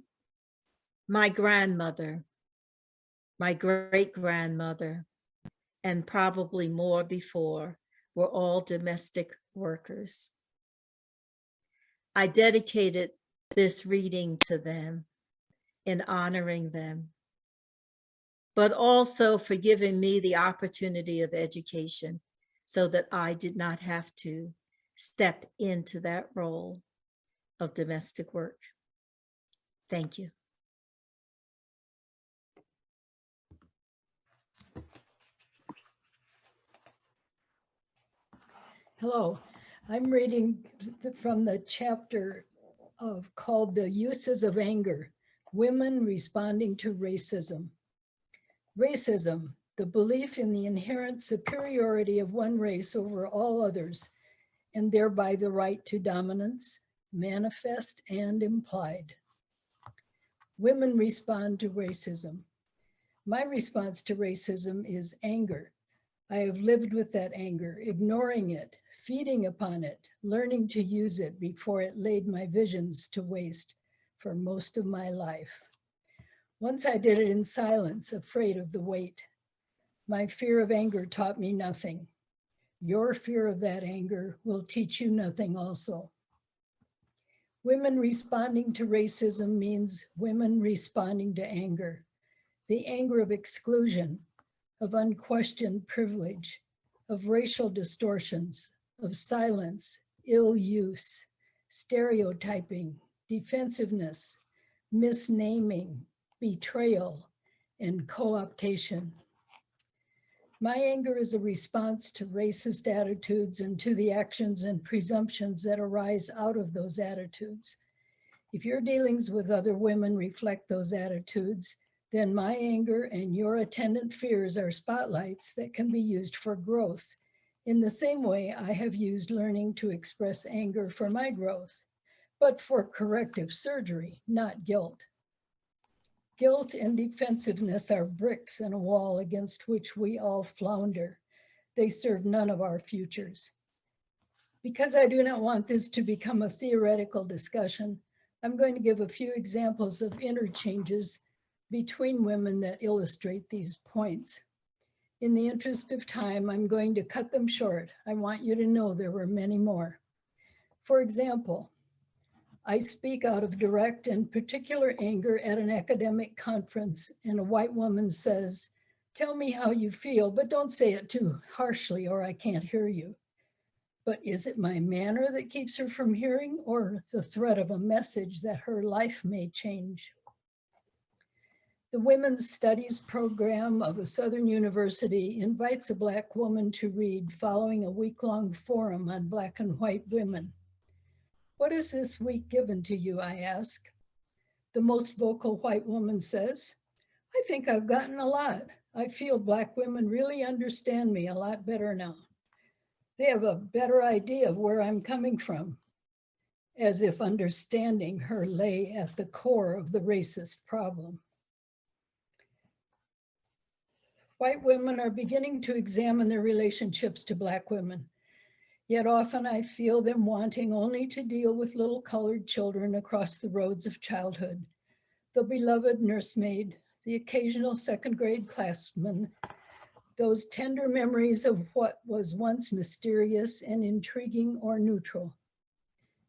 my grandmother, my great-grandmother, and probably more before, were all domestic workers. I dedicated this reading to them in honoring them, but also for giving me the opportunity of education so that I did not have to step into that role of domestic work. Thank you. Hello, I'm reading from the chapter called The Uses of Anger, Women Responding to Racism. Racism, the belief in the inherent superiority of one race over all others, and thereby the right to dominance, manifest and implied. Women respond to racism. My response to racism is anger. I have lived with that anger, ignoring it, feeding upon it, learning to use it before it laid my visions to waste for most of my life. Once I did it in silence, afraid of the weight. My fear of anger taught me nothing. Your fear of that anger will teach you nothing also. Women responding to racism means women responding to anger, the anger of exclusion, of unquestioned privilege, of racial distortions, of silence, ill use, stereotyping, defensiveness, misnaming, betrayal, and co-optation. My anger is a response to racist attitudes and to the actions and presumptions that arise out of those attitudes. If your dealings with other women reflect those attitudes, then my anger and your attendant fears are spotlights that can be used for growth. In the same way, I have used learning to express anger for my growth, but for corrective surgery, not guilt. Guilt and defensiveness are bricks in a wall against which we all flounder. They serve none of our futures. Because I do not want this to become a theoretical discussion, I'm going to give a few examples of interchanges between women that illustrate these points. In the interest of time, I'm going to cut them short. I want you to know there were many more. For example, I speak out of direct and particular anger at an academic conference, and a white woman says, "Tell me how you feel, but don't say it too harshly or I can't hear you." But is it my manner that keeps her from hearing, or the threat of a message that her life may change? The Women's Studies program of a Southern university invites a Black woman to read following a week-long forum on Black and white women. "What is this week given to you?" I ask. The most vocal white woman says, "I think I've gotten a lot. I feel Black women really understand me a lot better now. They have a better idea of where I'm coming from," as if understanding her lay at the core of the racist problem. White women are beginning to examine their relationships to Black women. Yet often I feel them wanting only to deal with little colored children across the roads of childhood, the beloved nursemaid, the occasional second grade classman, those tender memories of what was once mysterious and intriguing or neutral.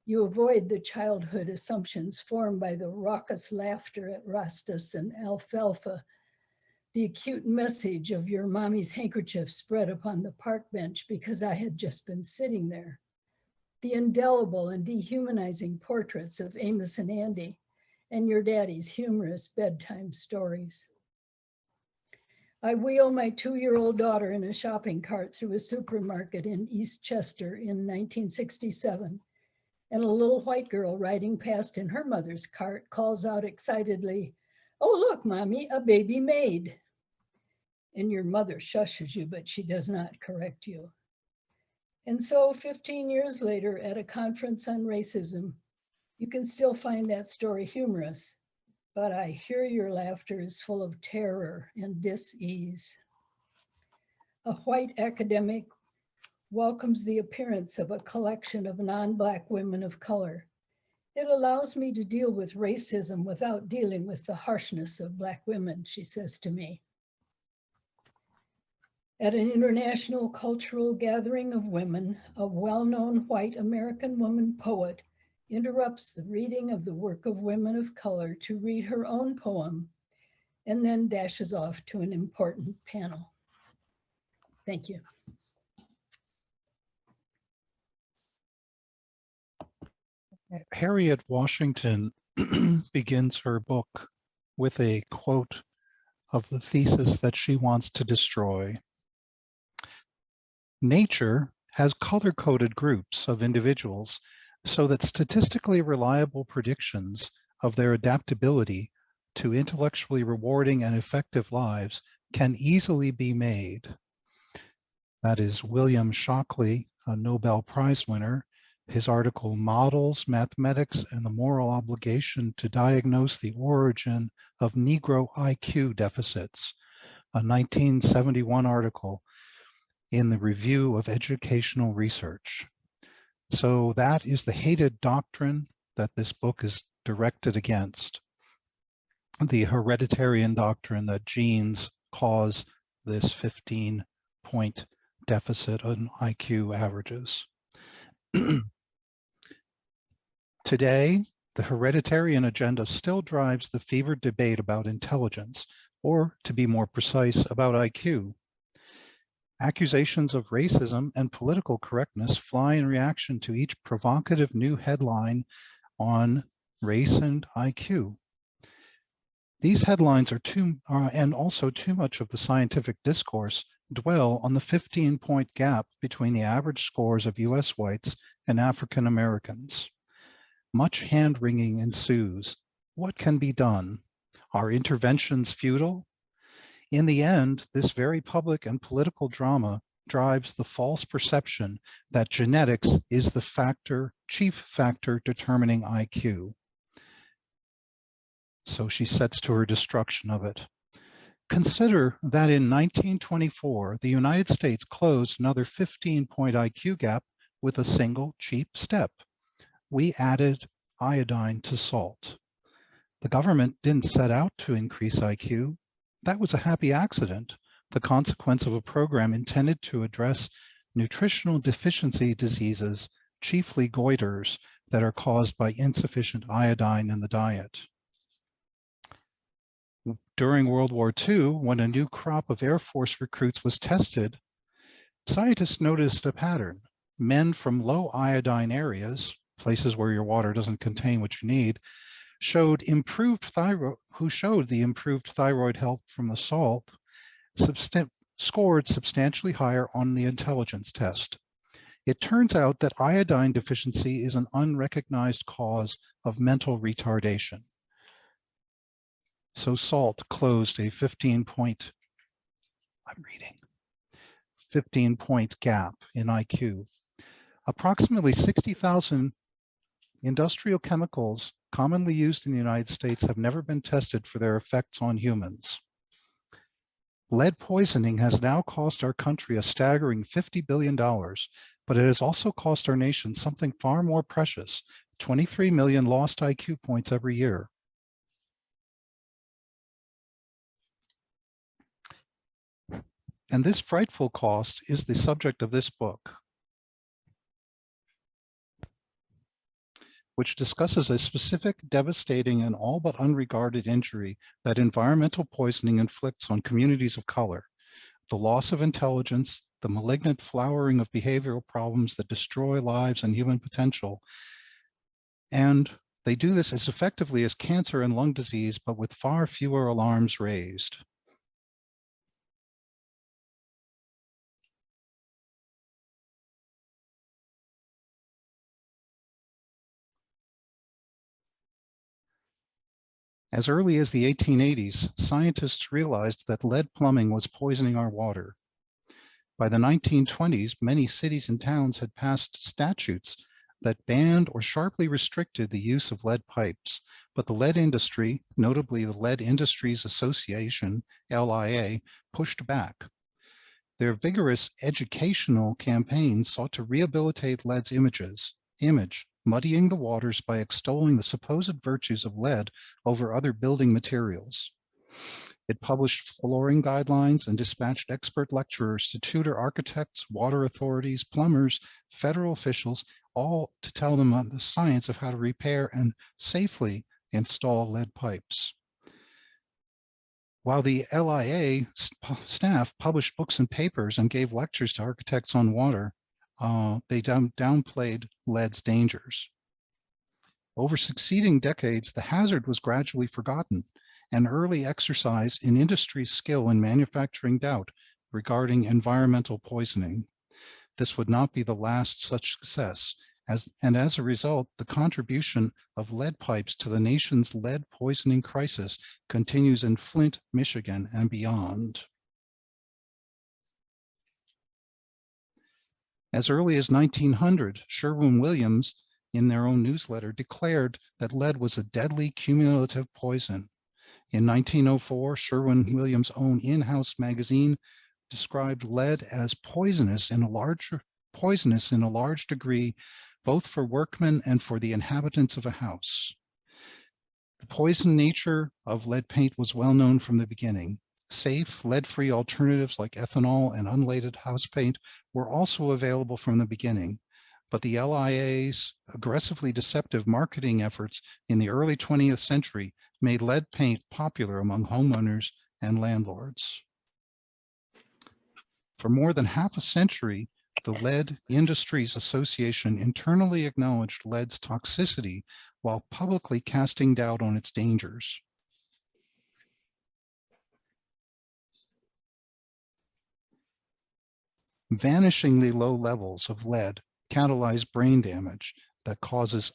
You avoid the childhood assumptions formed by the raucous laughter at Rastas and alfalfa, the acute message of your mommy's handkerchief spread upon the park bench because I had just been sitting there, the indelible and dehumanizing portraits of Amos and Andy, and your daddy's humorous bedtime stories. I wheel my 2-year-old daughter in a shopping cart through a supermarket in East Chester in 1967, and a little white girl riding past in her mother's cart calls out excitedly, "Oh, look, Mommy, a baby maid." And your mother shushes you, but she does not correct you. And so 15 years later at a conference on racism, you can still find that story humorous, but I hear your laughter is full of terror and dis-ease. A white academic welcomes the appearance of a collection of non-Black women of color. "It allows me to deal with racism without dealing with the harshness of Black women," she says to me. At an international cultural gathering of women, a well-known white American woman poet interrupts the reading of the work of women of color to read her own poem, and then dashes off to an important panel. Thank you. Harriet Washington begins her book with a quote of the thesis that she wants to destroy. "Nature has color-coded groups of individuals so that statistically reliable predictions of their adaptability to intellectually rewarding and effective lives can easily be made." That is William Shockley, a Nobel Prize winner. His article, "Models, Mathematics, and the Moral Obligation to Diagnose the Origin of Negro IQ Deficits," a 1971 article. in the review of educational research. So that is the hated doctrine that this book is directed against. The hereditarian doctrine that genes cause this 15-point deficit on IQ averages. Today, the hereditarian agenda still drives the fevered debate about intelligence, or to be more precise, about IQ. Accusations of racism and political correctness fly in reaction to each provocative new headline on race and IQ. These headlines are and also too much of the scientific discourse dwell on the 15-point gap between the average scores of US whites and African Americans. Much hand-wringing ensues. What can be done? Are interventions futile? In the end, this very public and political drama drives the false perception that genetics is the chief factor determining IQ. So she sets to her destruction of it. Consider that in 1924, the United States closed another 15-point IQ gap with a single cheap step. We added iodine to salt. The government didn't set out to increase IQ. That was a happy accident, the consequence of a program intended to address nutritional deficiency diseases, chiefly goiters, that are caused by insufficient iodine in the diet. During World War II, when a new crop of Air Force recruits was tested, scientists noticed a pattern. Men from low iodine areas, places where your water doesn't contain what you need, showed the improved thyroid health from the salt, scored substantially higher on the intelligence test. It turns out that iodine deficiency is an unrecognized cause of mental retardation. So salt closed a 15-point gap in IQ. Approximately 60,000 industrial chemicals commonly used in the United States have never been tested for their effects on humans. Lead poisoning has now cost our country a staggering $50 billion, but it has also cost our nation something far more precious, 23 million lost IQ points every year. And this frightful cost is the subject of this book, which discusses a specific, devastating, and all but unregarded injury that environmental poisoning inflicts on communities of color: the loss of intelligence, the malignant flowering of behavioral problems that destroy lives and human potential. And they do this as effectively as cancer and lung disease, but with far fewer alarms raised. As early as the 1880s, scientists realized that lead plumbing was poisoning our water. By the 1920s, many cities and towns had passed statutes that banned or sharply restricted the use of lead pipes, but the lead industry, notably the Lead Industries Association, LIA, pushed back. Their vigorous educational campaigns sought to rehabilitate lead's image, muddying the waters by extolling the supposed virtues of lead over other building materials. It published flooring guidelines and dispatched expert lecturers to tutor architects, water authorities, plumbers, federal officials, all to tell them on the science of how to repair and safely install lead pipes. While the LIA staff published books and papers and gave lectures to architects on water, they downplayed lead's dangers. Over succeeding decades, the hazard was gradually forgotten, and early exercise in industry's skill in manufacturing doubt regarding environmental poisoning. This would not be the last such success, and as a result, the contribution of lead pipes to the nation's lead poisoning crisis continues in Flint, Michigan, and beyond. As early as 1900, Sherwin-Williams, in their own newsletter, declared that lead was a deadly cumulative poison. In 1904, Sherwin-Williams' own in-house magazine described lead as poisonous in a large degree, both for workmen and for the inhabitants of a house. The poison nature of lead paint was well known from the beginning. Safe, lead-free alternatives like ethanol and unleaded house paint were also available from the beginning, but the LIA's aggressively deceptive marketing efforts in the early 20th century made lead paint popular among homeowners and landlords. For more than half a century, the Lead Industries Association internally acknowledged lead's toxicity while publicly casting doubt on its dangers. Vanishingly low levels of lead catalyze brain damage that causes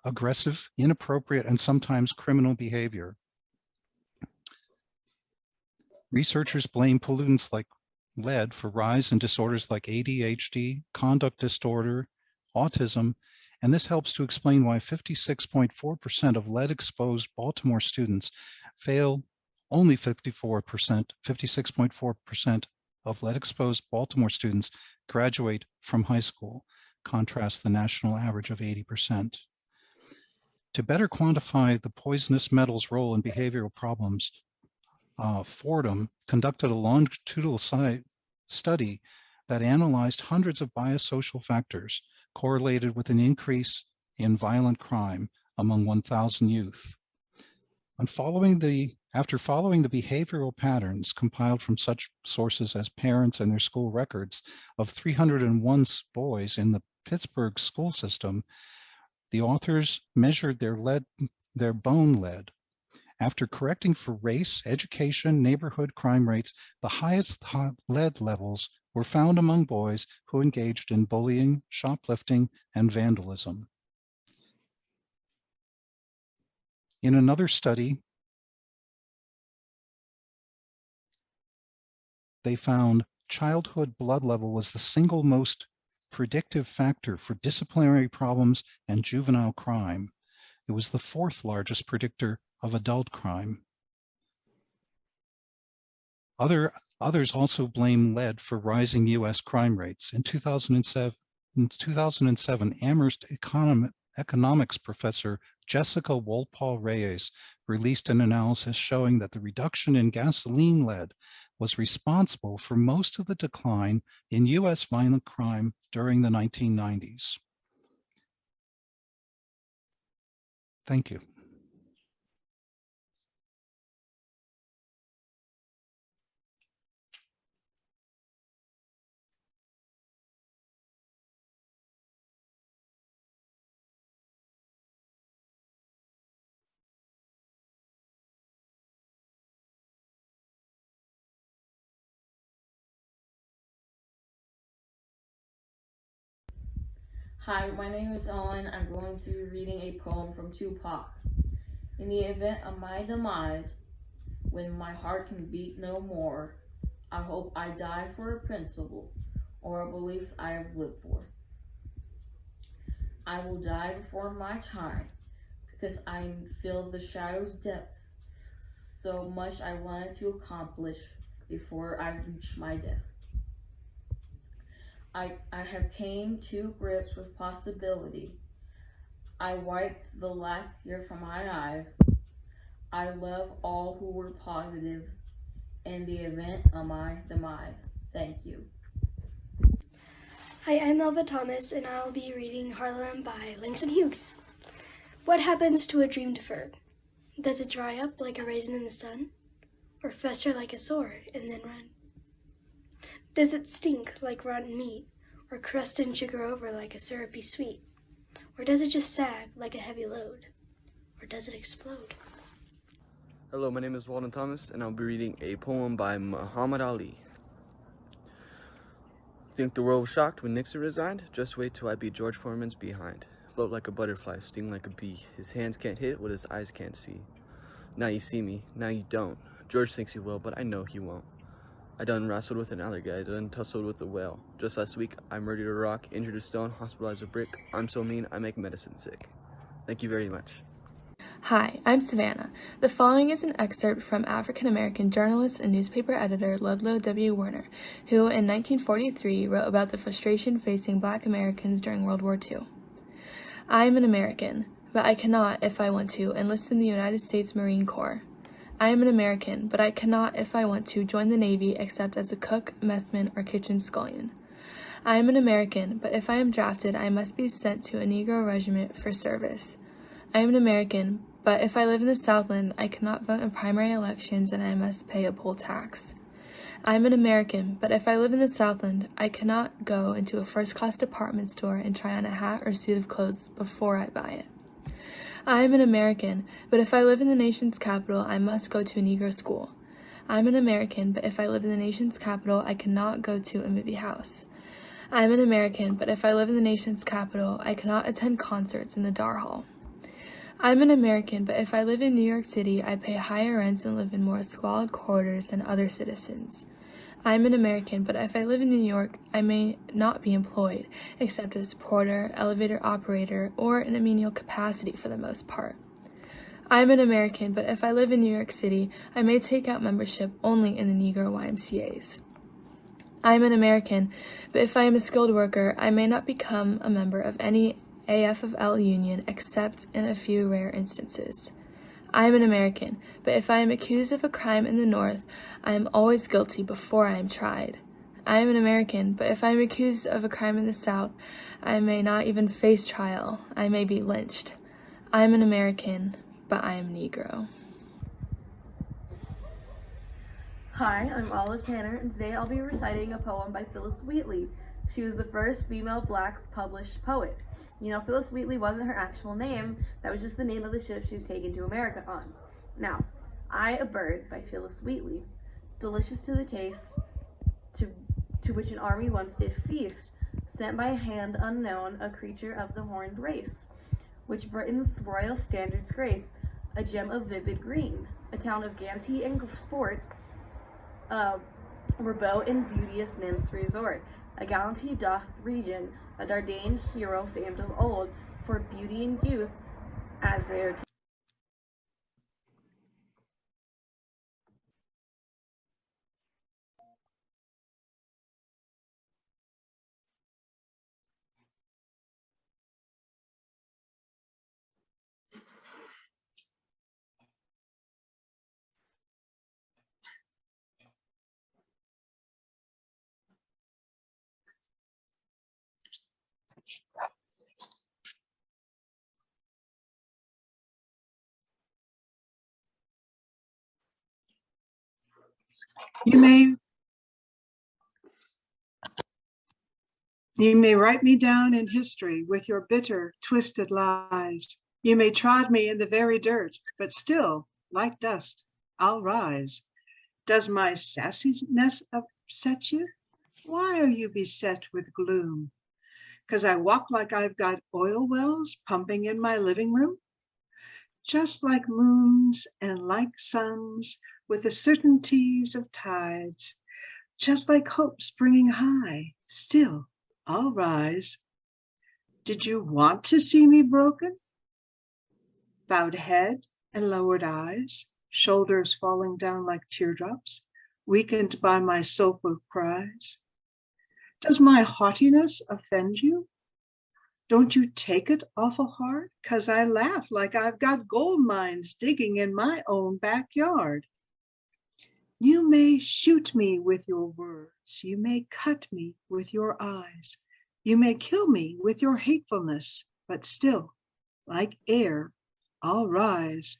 aggressive, inappropriate, and sometimes criminal behavior. Researchers blame pollutants like lead for rise in disorders like ADHD, conduct disorder, autism, and this helps to explain why 56.4% of lead-exposed Baltimore students fail. Only 56.4% of lead-exposed Baltimore students graduate from high school, contrast the national average of 80%. To better quantify the poisonous metals' role in behavioral problems, Fordham conducted a longitudinal study that analyzed hundreds of biosocial factors correlated with an increase in violent crime among 1,000 youth. After following the behavioral patterns compiled from such sources as parents and their school records of 301 boys in the Pittsburgh school system, the authors measured their bone lead. After correcting for race, education, neighborhood crime rates, the highest lead levels were found among boys who engaged in bullying, shoplifting, and vandalism. In another study, they found childhood blood level was the single most predictive factor for disciplinary problems and juvenile crime. It was the fourth largest predictor of adult crime. Others also blame lead for rising U.S. crime rates. In 2007, Amherst economics professor Jessica Wolpaw-Reyes released an analysis showing that the reduction in gasoline lead was responsible for most of the decline in U.S. violent crime during the 1990s. Thank you. Hi, my name is Owen. I'm going to be reading a poem from Tupac. In the event of my demise, when my heart can beat no more, I hope I die for a principle or a belief I have lived for. I will die before my time because I feel the shadow's depth, so much I wanted to accomplish before I reach my death. I have came to grips with possibility. I wiped the last tear from my eyes. I love all who were positive in the event of my demise. Thank you. Hi, I'm Melva Thomas, and I'll be reading Harlem by Langston Hughes. What happens to a dream deferred? Does it dry up like a raisin in the sun? Or fester like a sore and then run? Does it stink like rotten meat, or crust and sugar over like a syrupy sweet? Or does it just sag like a heavy load? Or does it explode? Hello, my name is Walden Thomas, and I'll be reading a poem by Muhammad Ali. Think the world was shocked when Nixon resigned? Just wait till I beat George Foreman's behind. Float like a butterfly, sting like a bee. His hands can't hit what his eyes can't see. Now you see me, now you don't. George thinks he will, but I know he won't. I done wrestled with an alligator, I done tussled with a whale. Just last week, I murdered a rock, injured a stone, hospitalized a brick. I'm so mean, I make medicine sick. Thank you very much. Hi, I'm Savannah. The following is an excerpt from African-American journalist and newspaper editor Ludlow W. Werner, who in 1943 wrote about the frustration facing Black Americans during World War II. I am an American, but I cannot, if I want to, enlist in the United States Marine Corps. I am an American, but I cannot, if I want to, join the Navy except as a cook, messman, or kitchen scullion. I am an American, but if I am drafted, I must be sent to a Negro regiment for service. I am an American, but if I live in the Southland, I cannot vote in primary elections and I must pay a poll tax. I am an American, but if I live in the Southland, I cannot go into a first-class department store and try on a hat or suit of clothes before I buy it. I am an American, but if I live in the nation's capital, I must go to a Negro school. I am an American, but if I live in the nation's capital, I cannot go to a movie house. I am an American, but if I live in the nation's capital, I cannot attend concerts in the Dar Hall. I'm an American, but if I live in New York City, I pay higher rents and live in more squalid quarters than other citizens. I'm an American, but if I live in New York, I may not be employed, except as porter, elevator operator, or in a menial capacity for the most part. I'm an American, but if I live in New York City, I may take out membership only in the Negro YMCAs. I'm an American, but if I am a skilled worker, I may not become a member of any AFL union except in a few rare instances. I am an American, but if I am accused of a crime in the North, I am always guilty before I am tried. I am an American, but if I am accused of a crime in the South, I may not even face trial. I may be lynched. I am an American, but I am Negro. Hi, I'm Olive Tanner, and today I'll be reciting a poem by Phyllis Wheatley. She was the first female Black published poet. You know, Phyllis Wheatley wasn't her actual name, that was just the name of the ship she was taken to America on. Now, I, a Bird by Phyllis Wheatley, delicious to the taste, to which an army once did feast, sent by a hand unknown, a creature of the horned race, which Britain's royal standards grace, a gem of vivid green, a town of gaiety and sport, where beau and beauteous nymphs resort. A gallanty doth region, a Dardane hero famed of old, for beauty and youth, as they are. You may write me down in history with your bitter, twisted lies. You may trod me in the very dirt, but still, like dust, I'll rise. Does my sassiness upset you? Why are you beset with gloom? 'Cause I walk like I've got oil wells pumping in my living room? Just like moons and like suns with the certainties of tides, just like hope springing high, still I'll rise. Did you want to see me broken? Bowed head and lowered eyes, shoulders falling down like teardrops, weakened by my soulful cries. Does my haughtiness offend you? Don't you take it awful hard? 'Cause I laugh like I've got gold mines digging in my own backyard. You may shoot me with your words. You may cut me with your eyes. You may kill me with your hatefulness, but still, like air, I'll rise.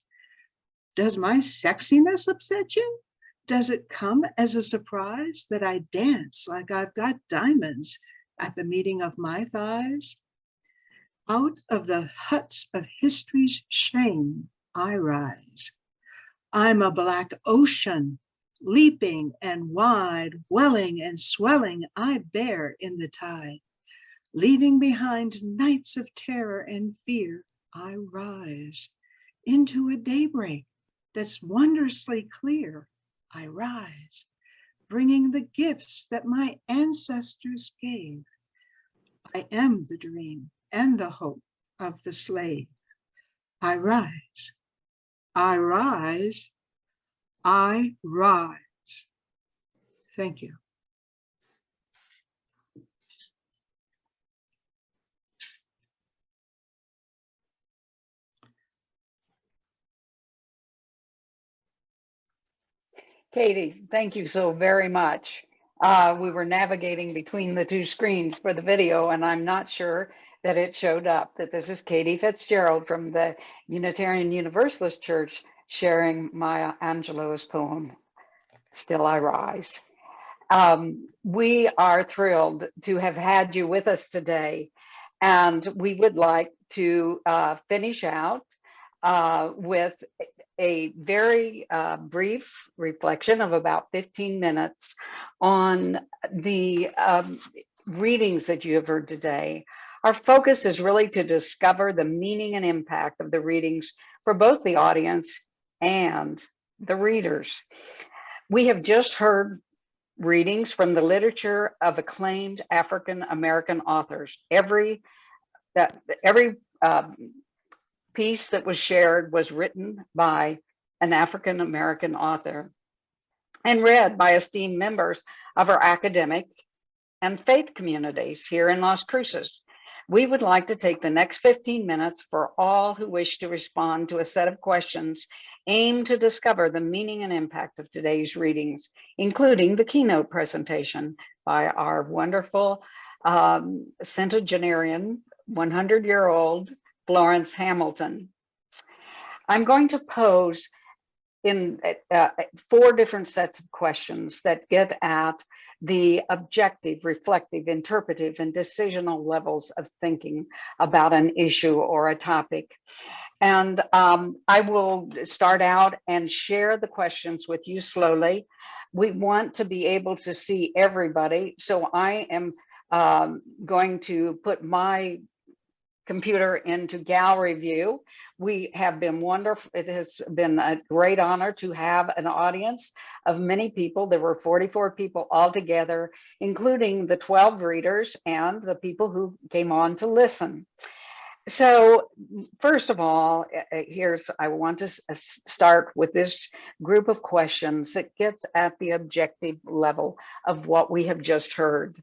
Does my sexiness upset you? Does it come as a surprise that I dance like I've got diamonds at the meeting of my thighs? Out of the huts of history's shame, I rise. I'm a black ocean, leaping and wide, welling and swelling, I bear in the tide. Leaving behind nights of terror and fear, I rise. Into a daybreak that's wondrously clear, I rise. Bringing the gifts that my ancestors gave. I am the dream and the hope of the slave. I rise. I rise. I rise. Thank you. Katie, thank you so very much. We were navigating between the two screens for the video, and I'm not sure that it showed up that this is Katie Fitzgerald from the Unitarian Universalist Church sharing Maya Angelou's poem, Still I Rise. We are thrilled to have had you with us today, and we would like to finish out with a very brief reflection of about 15 minutes on the readings that you have heard today. Our focus is really to discover the meaning and impact of the readings for both the audience and the readers. We have just heard readings from the literature of acclaimed African American authors. Every piece that was shared was written by an African American author and read by esteemed members of our academic and faith communities here in Las Cruces. We would like to take the next 15 minutes for all who wish to respond to a set of questions aimed to discover the meaning and impact of today's readings, including the keynote presentation by our wonderful centenarian, 100-year-old Florence Hamilton. I'm going to pose in 4 different sets of questions that get at the objective, reflective, interpretive, and decisional levels of thinking about an issue or a topic. And I will start out and share the questions with you slowly. We want to be able to see everybody, so I am going to put my computer into gallery view. We have been wonderful. It has been a great honor to have an audience of many people. There were 44 people altogether, including the 12 readers and the people who came on to listen. So first of all, I want to start with this group of questions that gets at the objective level of what we have just heard.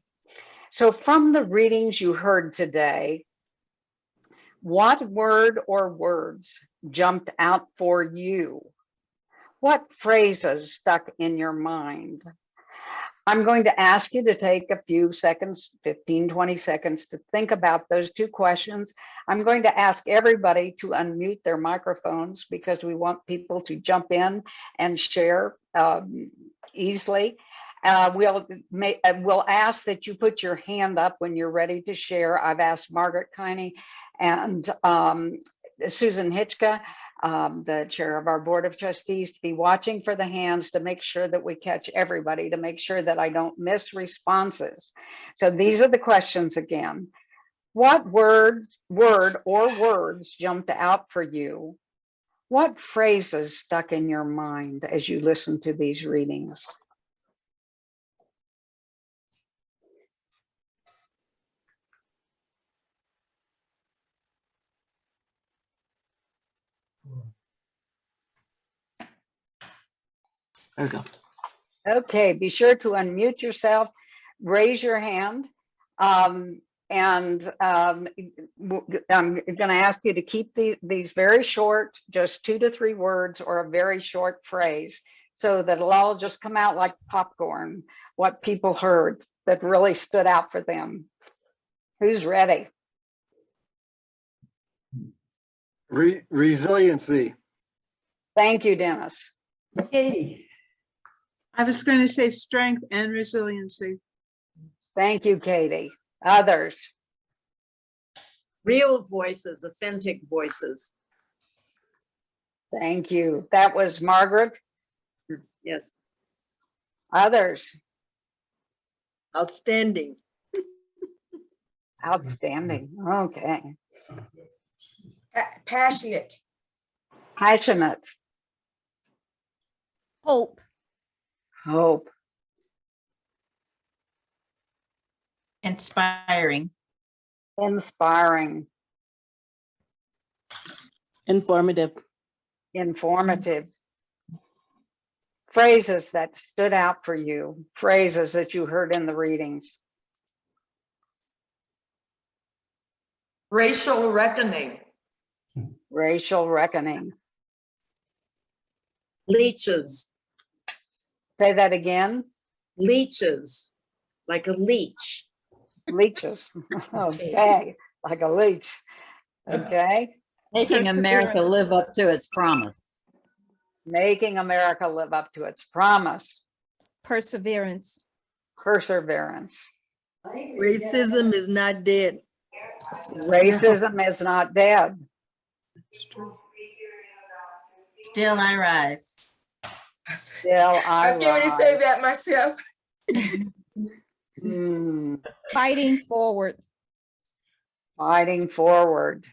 So from the readings you heard today, what word or words jumped out for you? What phrases stuck in your mind? I'm going to ask you to take a few seconds, 15, 20 seconds to think about those 2 questions. I'm going to ask everybody to unmute their microphones because we want people to jump in and share easily. We'll ask that you put your hand up when you're ready to share. I've asked Margaret Kiney and Susan Hitchka, the chair of our board of trustees, to be watching for the hands to make sure that we catch everybody, to make sure that I don't miss responses. So these are the questions again. What word or words jumped out for you? What phrases stuck in your mind as you listened to these readings? There we go. Okay, be sure to unmute yourself, raise your hand, and I'm going to ask you to keep these very short, just 2 to 3 words or a very short phrase, so that it'll all just come out like popcorn, what people heard that really stood out for them. Who's ready? Resiliency. Thank you, Dennis. Katie. I was going to say strength and resiliency. Thank you, Katie. Others? Real voices, authentic voices. Thank you. That was Margaret. Yes. Others? Outstanding. Outstanding. Okay. Passionate. Passionate. Hope. Hope. Inspiring. Inspiring. Informative. informative. Phrases that stood out for you, phrases that you heard in the readings. Racial reckoning. Racial reckoning. Leeches. Say that again. Leeches, like a leech. Leeches. Okay, like a leech. Okay. Making America live up to its promise. Making America live up to its promise. Perseverance. Perseverance. Racism is not dead. Racism is not dead. Still I rise. Still I was going to say rise. that myself. Fighting forward. Fighting forward.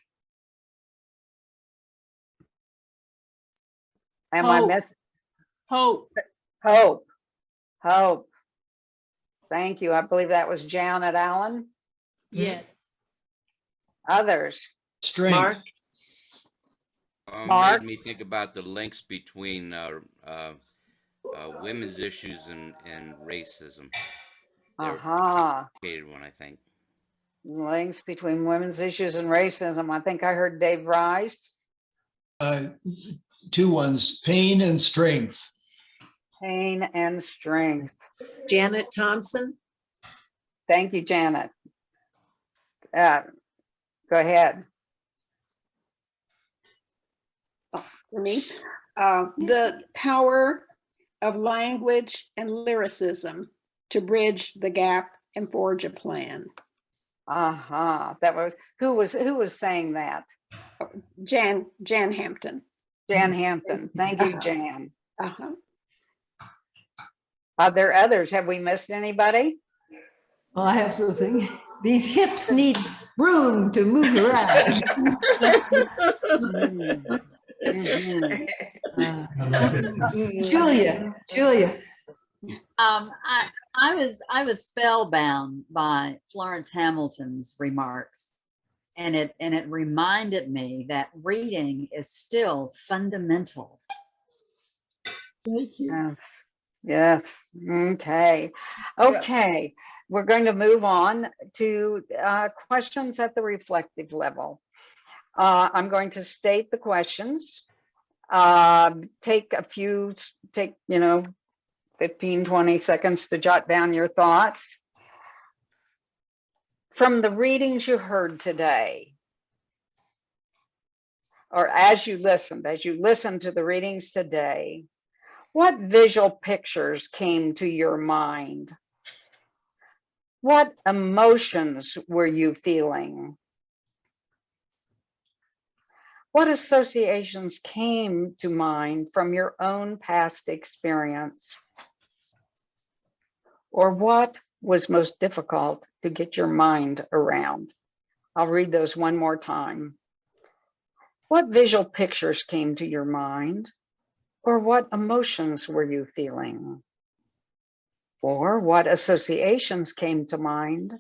Am I missing? Hope. Hope. Hope. Thank you. I believe that was Janet Allen. Yes. Others. Mark. Mark? Made me think about the links between women's issues and racism. They're a complicated one, I think. Links between women's issues and racism. I think I heard Dave Rice. Two ones, pain and strength. Pain and strength. Janet Thompson. Thank you, Janet. Go ahead. For me, the power of language and lyricism to bridge the gap and forge a plan. That was who was saying that? Jan Hampton. Jan Hampton. Thank you, Jan. Are there others? Have we missed anybody? Well, I have something. These hips need room to move around. Julia. I was spellbound by Florence Hamilton's remarks, and it reminded me that reading is still fundamental. Thank you. Yes. Okay. Okay. We're going to move on to questions at the reflective level. I'm going to state the questions. Take 15, 20 seconds to jot down your thoughts. From the readings you heard today, or as you listened to the readings today, what visual pictures came to your mind? What emotions were you feeling? What associations came to mind from your own past experience? Or what was most difficult to get your mind around? I'll read those one more time. What visual pictures came to your mind? Or what emotions were you feeling? Or what associations came to mind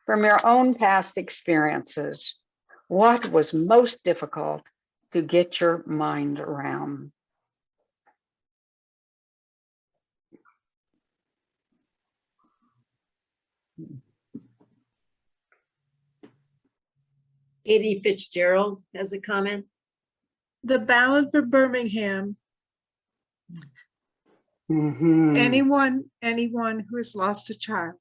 from your own past experiences? What was most difficult to get your mind around? Katie Fitzgerald has a comment. The ballad for Birmingham. Anyone who has lost a child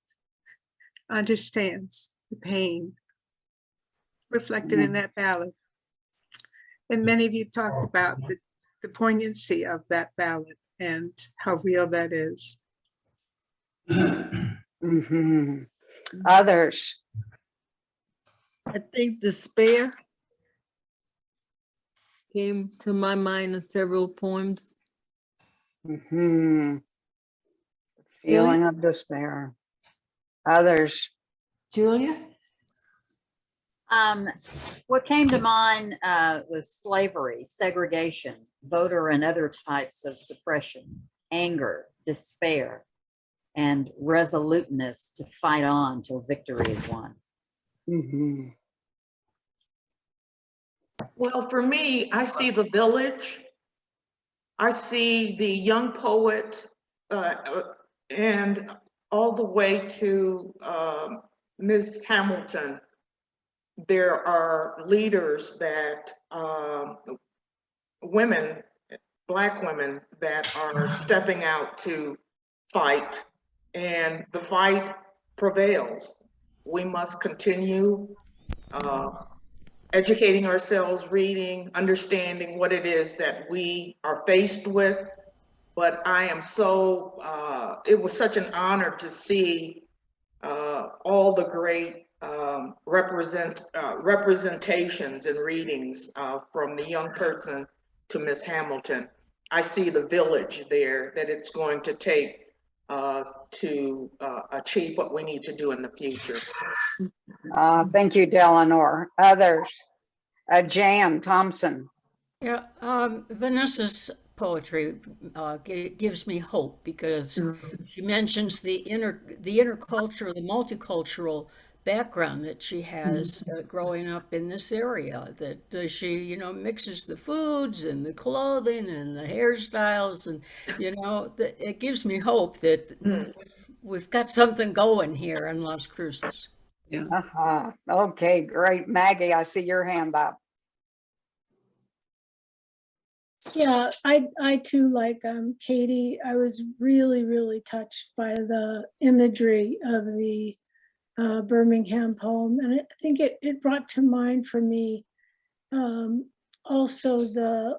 understands the pain reflected in that ballad. And many of you talked about the poignancy of that ballad and how real that is. Others. I think despair came to my mind in several poems. Feeling of despair. Others. Julia? What came to mind was slavery, segregation, voter and other types of suppression, anger, despair, and resoluteness to fight on till victory is won. Well, for me, I see the village I see the young poet and all the way to Ms. Hamilton. There are leaders that, women, Black women that are stepping out to fight, and the fight prevails. We must continue educating ourselves, reading, understanding what it is that we are faced with. But I am so, it was such an honor to see all the great representations and readings from the young person to Miss Hamilton. I see the village there that it's going to take to achieve what we need to do in the future. Thank you, Delano. Others? Jan Thompson. Yeah, Vanessa's poetry gives me hope because she mentions the intercultural, the multicultural background that she has growing up in this area, that she, you know, mixes the foods and the clothing and the hairstyles, and, you know, it gives me hope that we've got something going here in Las Cruces. Yeah. Okay, great. Maggie, I see your hand up. Yeah, I too, like Katie, I was really touched by the imagery of the Birmingham poem, and I think it brought to mind for me also the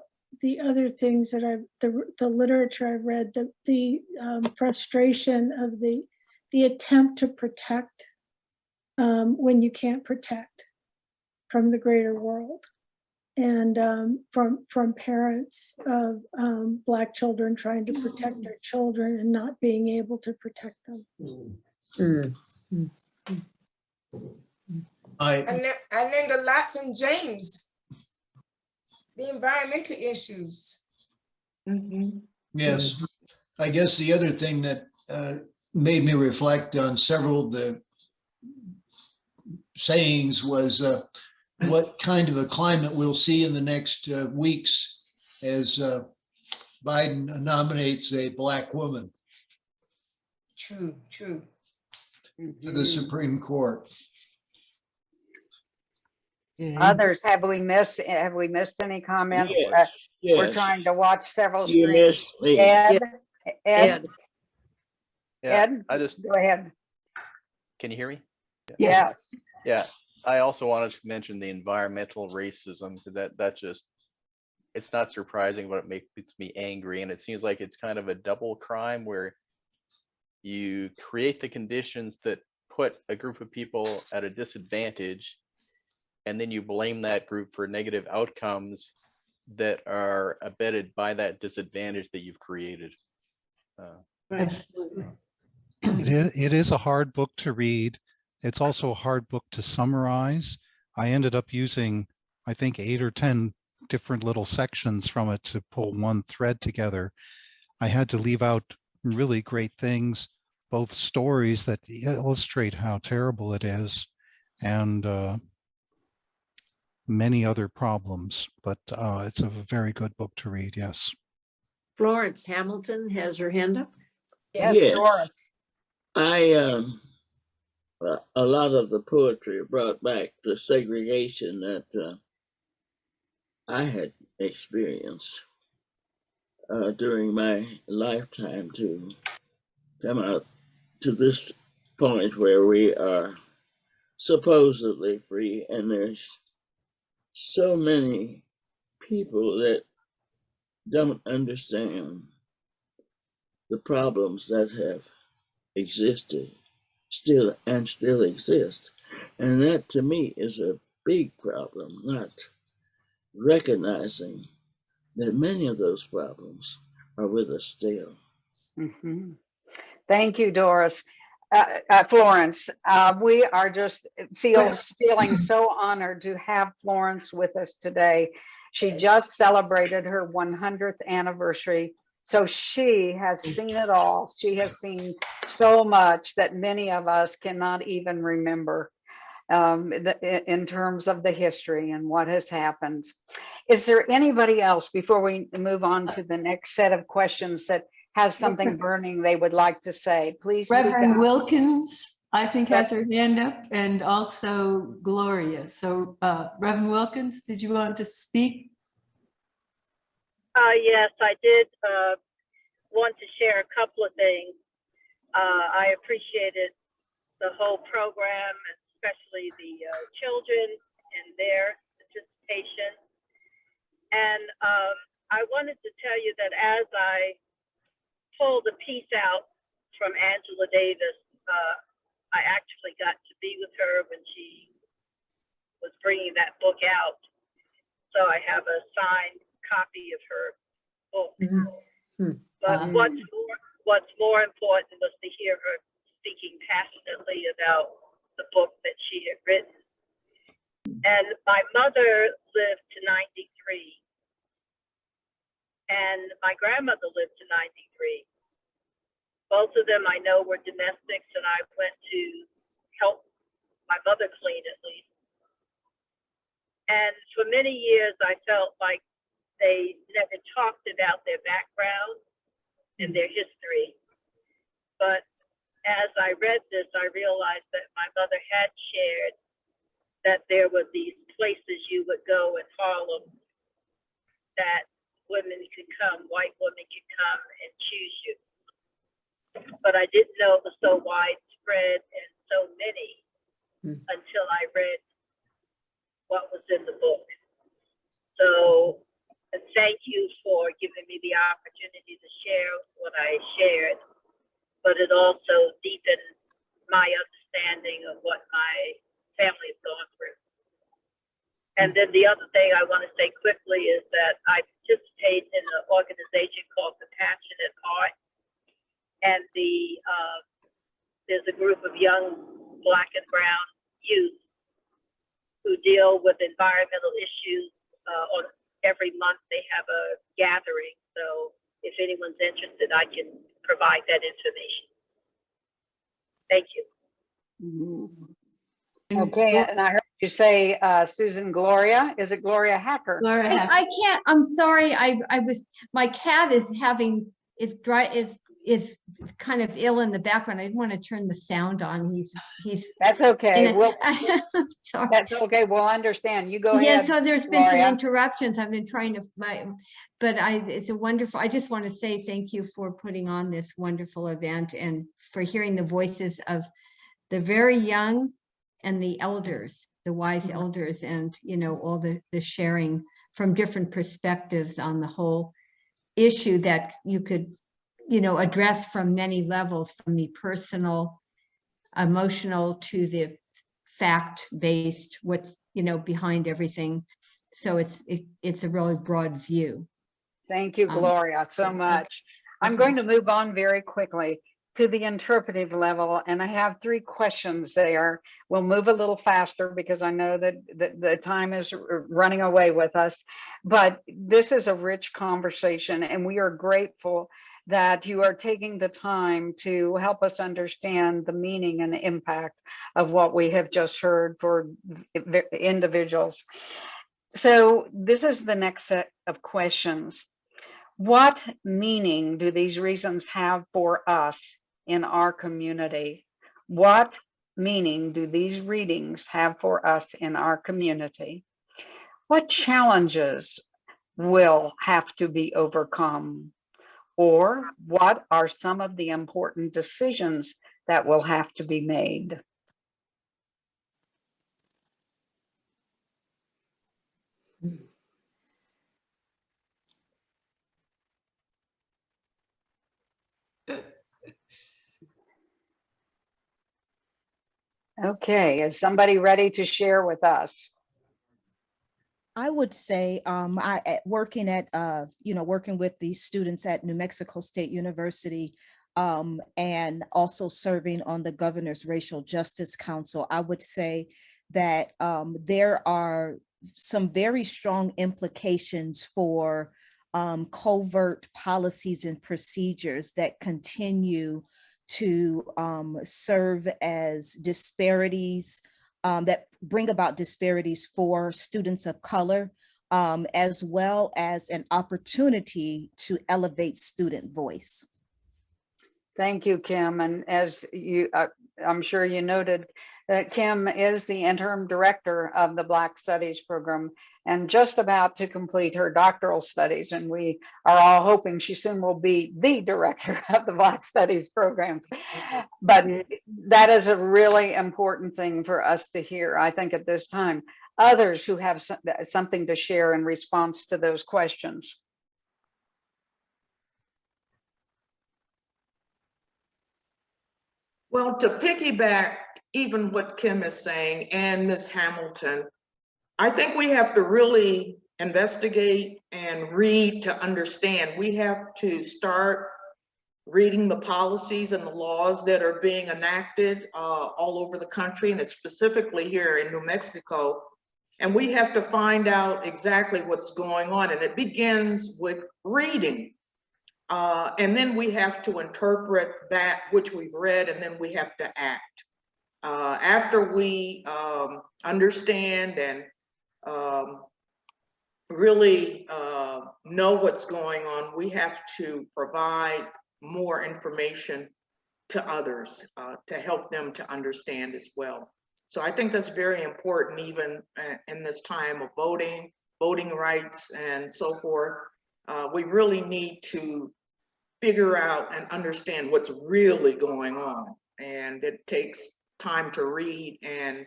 other things that the literature I've read, the frustration of the attempt to protect when you can't protect from the greater world. And from parents of Black children trying to protect their children and not being able to protect them. I learned a lot from James. The environmental issues. Yes, I guess the other thing that made me reflect on several of the sayings was what kind of a climate we'll see in the next weeks as Biden nominates a Black woman True. to the Supreme Court. Others, have we missed any comments? Yes, We're yes. trying to watch several You screens. missed me. Ed? Yeah, Ed, I just go ahead. Can you hear me? Yes. Yeah, I also wanted to mention the environmental racism, because that just, it's not surprising, but it makes me angry. And it seems like it's kind of a double crime where you create the conditions that put a group of people at a disadvantage, and then you blame that group for negative outcomes that are abetted by that disadvantage that you've created. Absolutely. It is a hard book to read. It's also a hard book to summarize. I ended up using, I think, 8 or 10 different little sections from it to pull one thread together. I had to leave out really great things, both stories that illustrate how terrible it is and many other problems, but it's a very good book to read, yes. Florence Hamilton has her hand up. Yes, Yeah. Doris. A lot of the poetry brought back the segregation that I had experienced during my lifetime to come out to this point where we are supposedly free, and there's so many people that don't understand the problems that have existed still exist. And that to me is a big problem, not recognizing that many of those problems are with us still. Thank you, Doris. Florence, we are just feeling so honored to have Florence with us today. She just celebrated her 100th anniversary. So she has seen it all. She has seen so much that many of us cannot even remember in terms of the history and what has happened. Is there anybody else before we move on to the next set of questions that has something burning they would like to say? Please speak Reverend up. Wilkins, I think, has her hand up, and also Gloria. So Reverend Wilkins, did you want to speak? Yes, I did want to share a couple of things. I appreciated the whole program, especially the children and their participation. And I wanted to tell you that as I pulled a piece out from Angela Davis, I actually got to be with her when she was bringing that book out. So I have a signed copy of her book. But what's more important was to hear her speaking passionately about the book that she had written. And my mother lived to 93, and my grandmother lived to 93. Both of them I know were domestics, and I went to help my mother clean at least. And for many years, I felt like they never talked about their background and their history. But as I read this, I realized that my mother had shared that there were these places you would go in Harlem that women could come, white women could come and choose you. But I didn't know it was so widespread and so many until I read what was in the book. So thank you for giving me the opportunity to share what I shared, but it also deepened my understanding of what my family has gone through. And then the other thing I want to say quickly is that I participate in an organization called Compassionate Art, and there's a group of young Black and brown youth who deal with environmental issues. On every month they have a gathering, so if anyone's interested, I can provide that information. Thank you. Okay, and I heard you say Susan Gloria. Is it Gloria Hacker? Gloria Hacker. I can't, I'm sorry, my cat is kind of ill in the background. I didn't want to turn the sound on. He's That's okay. Sorry. That's okay. We'll understand. You go ahead. Yeah, so there's been some Gloria. interruptions. I've been trying to it's a wonderful, I just want to say thank you for putting on this wonderful event and for hearing the voices of the very young and the elders, the wise elders, and all the sharing from different perspectives on the whole issue that you could address from many levels, from the personal, emotional to the fact-based, what's behind everything. So it's a really broad view. Thank you, Gloria, so much. I'm going to move on very quickly to the interpretive level, and I have 3 questions there. We'll move a little faster because I know that the time is running away with us, but this is a rich conversation, and we are grateful that you are taking the time to help us understand the meaning and the impact of what we have just heard for individuals. So this is the next set of questions. What meaning do these reasons have for us in our community? What meaning do these readings have for us in our community? What challenges will have to be overcome? Or what are some of the important decisions that will have to be made? Okay, is somebody ready to share with us? I would say working with these students at New Mexico State University and also serving on the Governor's Racial Justice Council, I would say that there are some very strong implications for covert policies and procedures that continue to serve as disparities, that bring about disparities for students of color as well as an opportunity to elevate student voice. Thank you, Kim. And as you, I'm sure you noted, that Kim is the interim director of the Black Studies program and just about to complete her doctoral studies. And we are all hoping she soon will be the director of the Black Studies programs. But that is a really important thing for us to hear, I think, at this time. Others who have something to share in response to those questions. Well, to piggyback even what Kim is saying and Ms. Hamilton, I think we have to really investigate and read to understand. We have to start reading the policies and the laws that are being enacted all over the country, and it's specifically here in New Mexico. And we have to find out exactly what's going on. And it begins with reading. And then we have to interpret that which we've read, and then we have to act. After we understand and really know what's going on, we have to provide more information to others to help them to understand as well. So I think that's very important, even in this time of voting rights and so forth. We really need to figure out and understand what's really going on. And it takes time to read and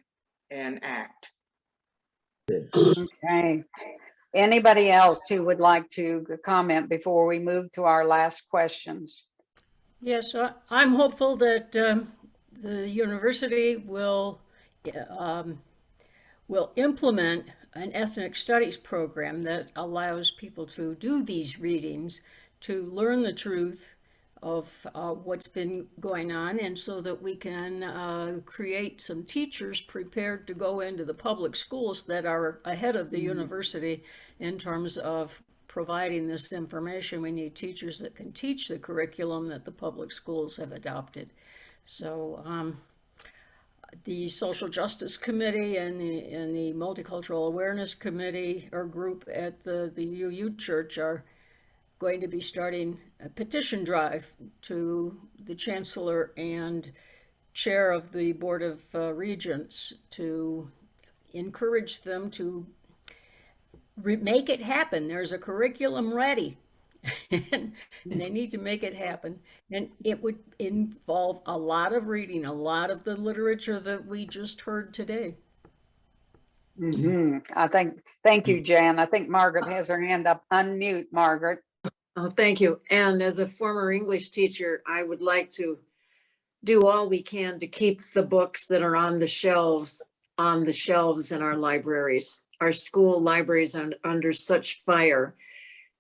act. Okay. Anybody else who would like to comment before we move to our last questions? Yes, I'm hopeful that the university will implement an ethnic studies program that allows people to do these readings, to learn the truth of what's been going on, and so that we can create some teachers prepared to go into the public schools that are ahead of the university in terms of providing this information. We need teachers that can teach the curriculum that the public schools have adopted. So the Social Justice Committee and the Multicultural Awareness Committee or group at the UU Church are going to be starting a petition drive to the Chancellor and Chair of the Board of Regents to encourage them to make it happen. There's a curriculum ready and they need to make it happen. And it would involve a lot of reading, a lot of the literature that we just heard today. Thank you, Jan. I think Margaret has her hand up. Unmute, Margaret. Oh, thank you. And as a former English teacher, I would like to do all we can to keep the books that are on the shelves in our libraries. Our school libraries are under such fire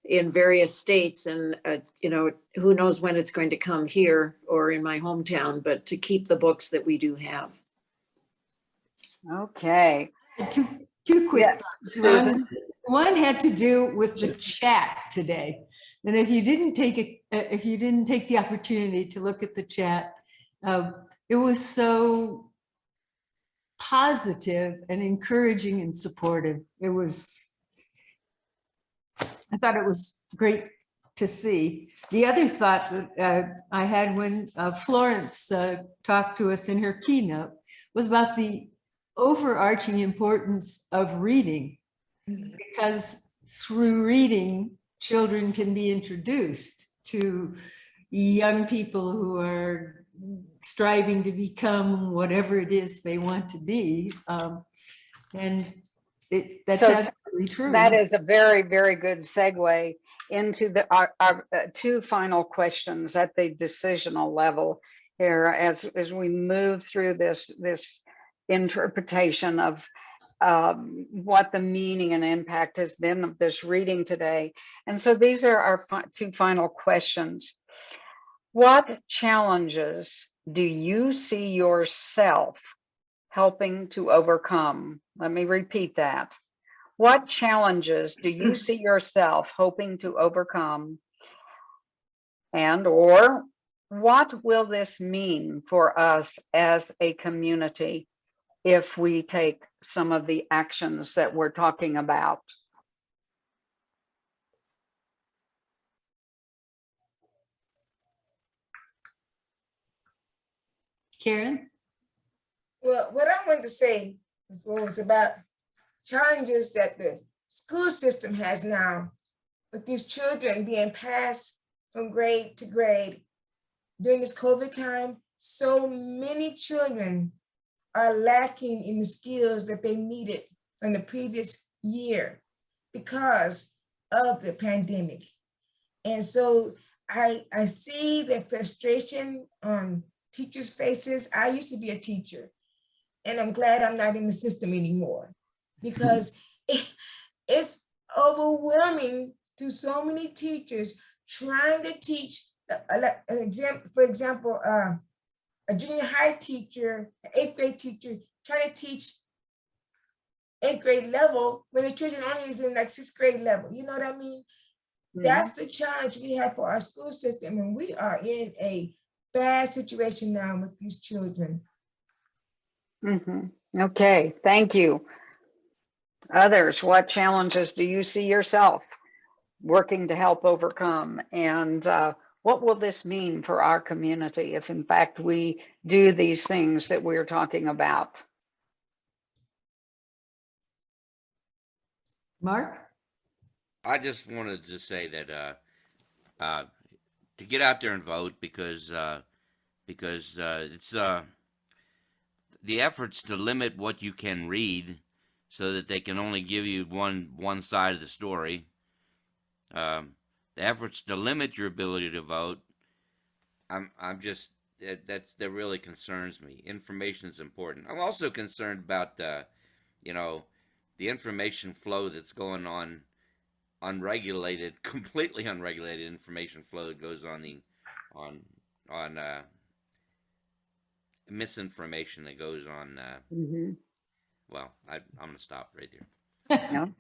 in various states, and you know, who knows when it's going to come here or in my hometown, but to keep the books that we do have. Okay. Two quick thoughts. One had to do with the chat today. And if you didn't take the opportunity to look at the chat, it was so positive and encouraging and supportive. I thought it was great to see. The other thought that I had when Florence talked to us in her keynote was about the overarching importance of reading, because through reading, children can be introduced to young people who are striving to become whatever it is they want to be. And that's absolutely true. That is a very, very good segue into our two final questions at the decisional level here as we move through this interpretation of what the meaning and impact has been of this reading today. And so these are our two final questions. What challenges do you see yourself helping to overcome? Let me repeat that. What challenges do you see yourself hoping to overcome? And or what will this mean for us as a community if we take some of the actions that we're talking about? Karen? Well, what I wanted to say before was about challenges that the school system has now with these children being passed from grade to grade. During this COVID time, so many children are lacking in the skills that they needed from the previous year because of the pandemic. And so I see the frustration on teachers' faces. I used to be a teacher, and I'm glad I'm not in the system anymore because it's overwhelming to so many teachers trying to teach. For example, a junior high teacher, an 8th grade teacher, trying to teach 8th grade level when the children only is in like 6th grade level. You know what I mean? That's the challenge we have for our school system, and we are in a bad situation now with these children. Okay, thank you. Others, what challenges do you see yourself working to help overcome? And what will this mean for our community if in fact we do these things that we're talking about? Mark? I just wanted to say that to get out there and vote because it's the efforts to limit what you can read so that they can only give you one side of the story. The efforts to limit your ability to vote, I'm just that really concerns me. Information is important. I'm also concerned about the information flow that's going on, unregulated, completely unregulated information flow that goes on misinformation that goes on. Well, I'm gonna stop right there.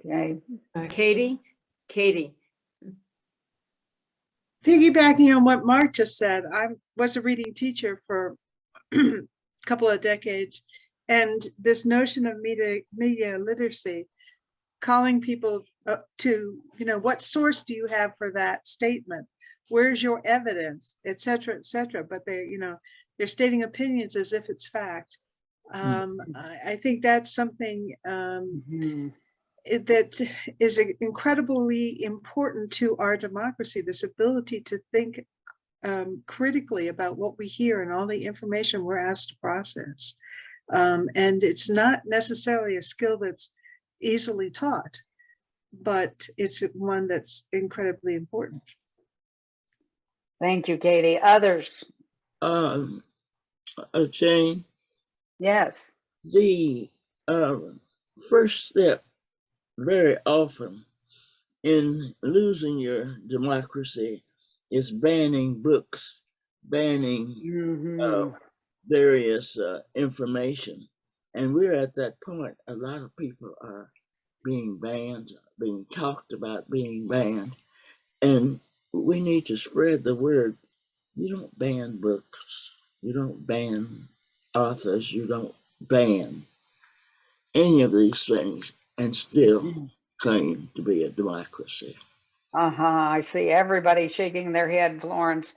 Okay. Katie. Piggybacking on what Mark just said, I was a reading teacher for a couple of decades, and this notion of media literacy, calling people to, what source do you have for that statement? Where's your evidence, et cetera, but they're stating opinions as if it's fact. I think that's something that is incredibly important to our democracy, this ability to think critically about what we hear and all the information we're asked to process. And it's not necessarily a skill that's easily taught, but it's one that's incredibly important. Thank you, Katie. Others? Jane? Yes. The first step very often in losing your democracy is banning books, banning various information. And we're at that point. A lot of people are being banned, being talked about being banned. And we need to spread the word. You don't ban books. You don't ban authors. You don't ban any of these things and still claim to be a democracy. I see everybody shaking their head, Florence.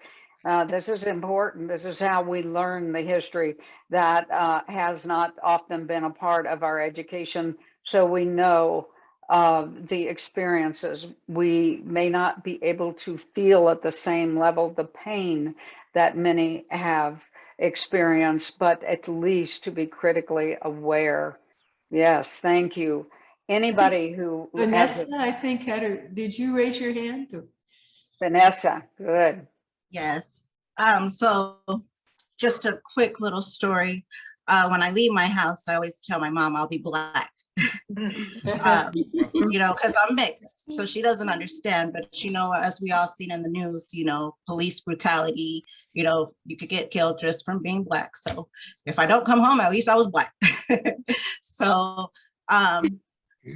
This is important. This is how we learn the history that has not often been a part of our education. So we know the experiences. We may not be able to feel at the same level the pain that many have experienced, but at least to be critically aware. Yes, thank you. Anybody who Vanessa, I think did you raise your hand? Vanessa, good. Yes. So just a quick little story. When I leave my house, I always tell my mom I'll be Black. Because I'm mixed. So she doesn't understand, but as we all seen in the news, police brutality, you could get killed just from being Black. So if I don't come home, at least I was Black. So,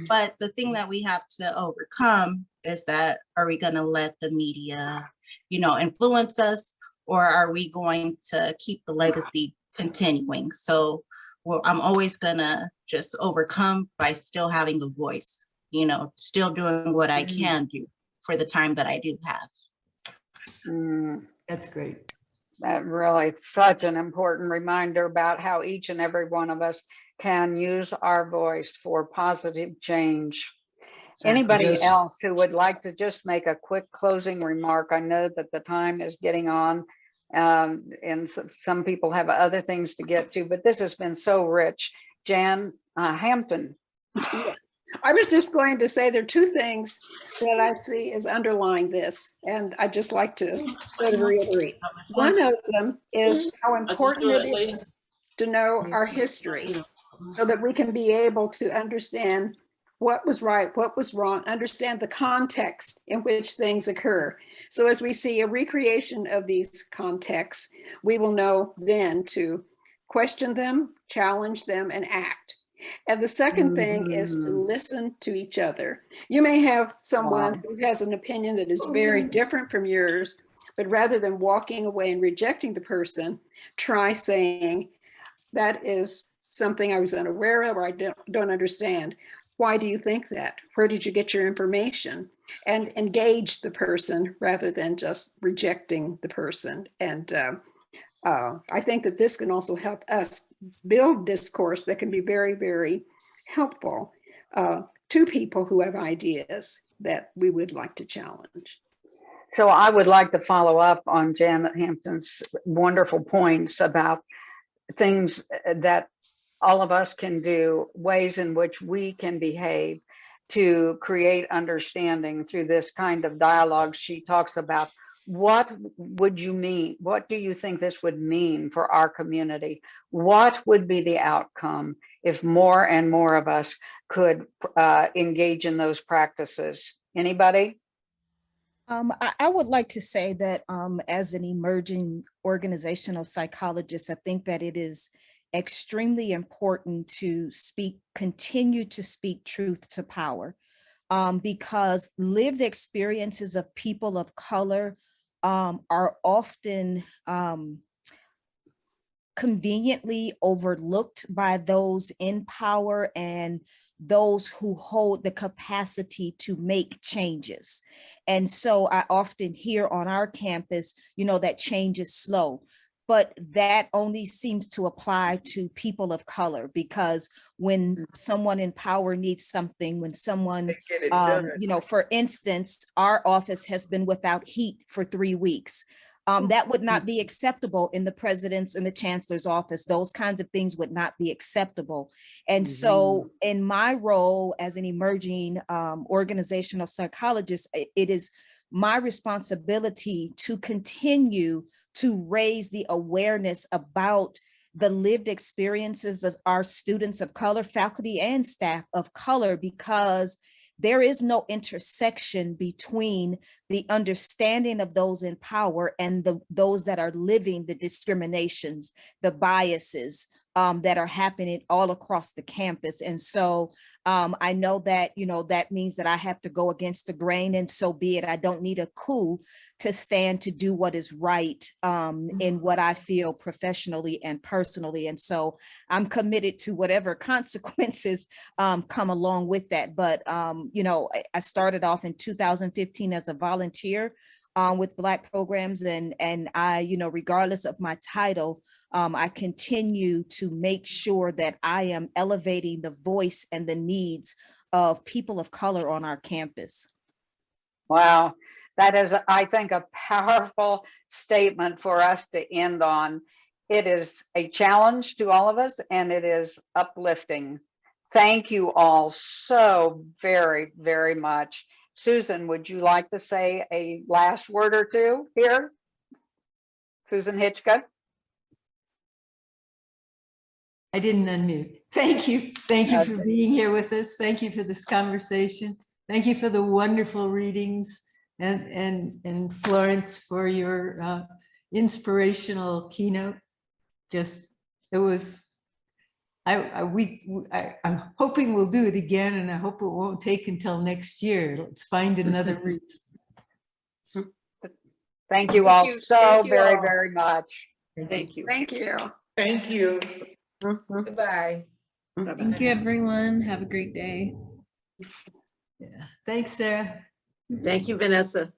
but the thing that we have to overcome is that, are we going to let the media, influence us, or are we going to keep the legacy continuing? So I'm always going to just overcome by still having a voice, still doing what I can do for the time that I do have. That's great. That really such an important reminder about how each and every one of us can use our voice for positive change. Anybody Yes. else who would like to just make a quick closing remark? I know that the time is getting on, and some people have other things to get to, but this has been so rich. Jan Hampton. I was just going to say there are two things that I see as underlying this, and I'd just like to sort of reiterate. One of them is how important it is to know our history so that we can be able to understand what was right, what was wrong, understand the context in which things occur. So as we see a recreation of these contexts, we will know then to question them, challenge them, and act. And the second thing is to listen to each other. You may have someone who has an opinion that is very different from yours, but rather than walking away and rejecting the person, try saying, that is something I was unaware of or I don't understand. Why do you think that? Where did you get your information? And engage the person rather than just rejecting the person. And I think that this can also help us build discourse that can be very, very helpful to people who have ideas that we would like to challenge. So I would like to follow up on Janet Hampton's wonderful points about things that all of us can do, ways in which we can behave to create understanding through this kind of dialogue. She talks about, what would you mean? What do you think this would mean for our community? What would be the outcome if more and more of us could engage in those practices? Anybody? I would like to say that as an emerging organizational psychologist, I think that it is extremely important to continue to speak truth to power, because lived experiences of people of color are often conveniently overlooked by those in power and those who hold the capacity to make changes. And so I often hear on our campus, that change is slow. But that only seems to apply to people of color, because when someone in power needs something, when someone, for instance, our office has been without heat for 3 weeks. That would not be acceptable in the president's and the chancellor's office. Those kinds of things would not be acceptable. And so in my role as an emerging organizational psychologist, it is my responsibility to continue to raise the awareness about the lived experiences of our students of color, faculty and staff of color, because there is no intersection between the understanding of those in power and those that are living the discriminations, the biases that are happening all across the campus. And so I know that, that means that I have to go against the grain, and so be it. I don't need a coup to stand to do what is right in what I feel professionally and personally. And so I'm committed to whatever consequences come along with that. But, I started off in 2015 as a volunteer with Black programs, and I, regardless of my title, I continue to make sure that I am elevating the voice and the needs of people of color on our campus. Wow, that is, I think, a powerful statement for us to end on. It is a challenge to all of us, and it is uplifting. Thank you all so very, very much. Susan, would you like to say a last word or two here? Susan Hitchcock. I didn't unmute. Thank you. Thank you for being here with us. Thank you for this conversation. Thank you for the wonderful readings, and Florence for your inspirational keynote. It was, I'm hoping we'll do it again, and I hope it won't take until next year. Let's find another reason. Thank you all so very, very much. Thank you. Thank you. Thank you. Goodbye. Thank you, everyone. Have a great day. Yeah. Thanks, Sarah. Thank you, Vanessa.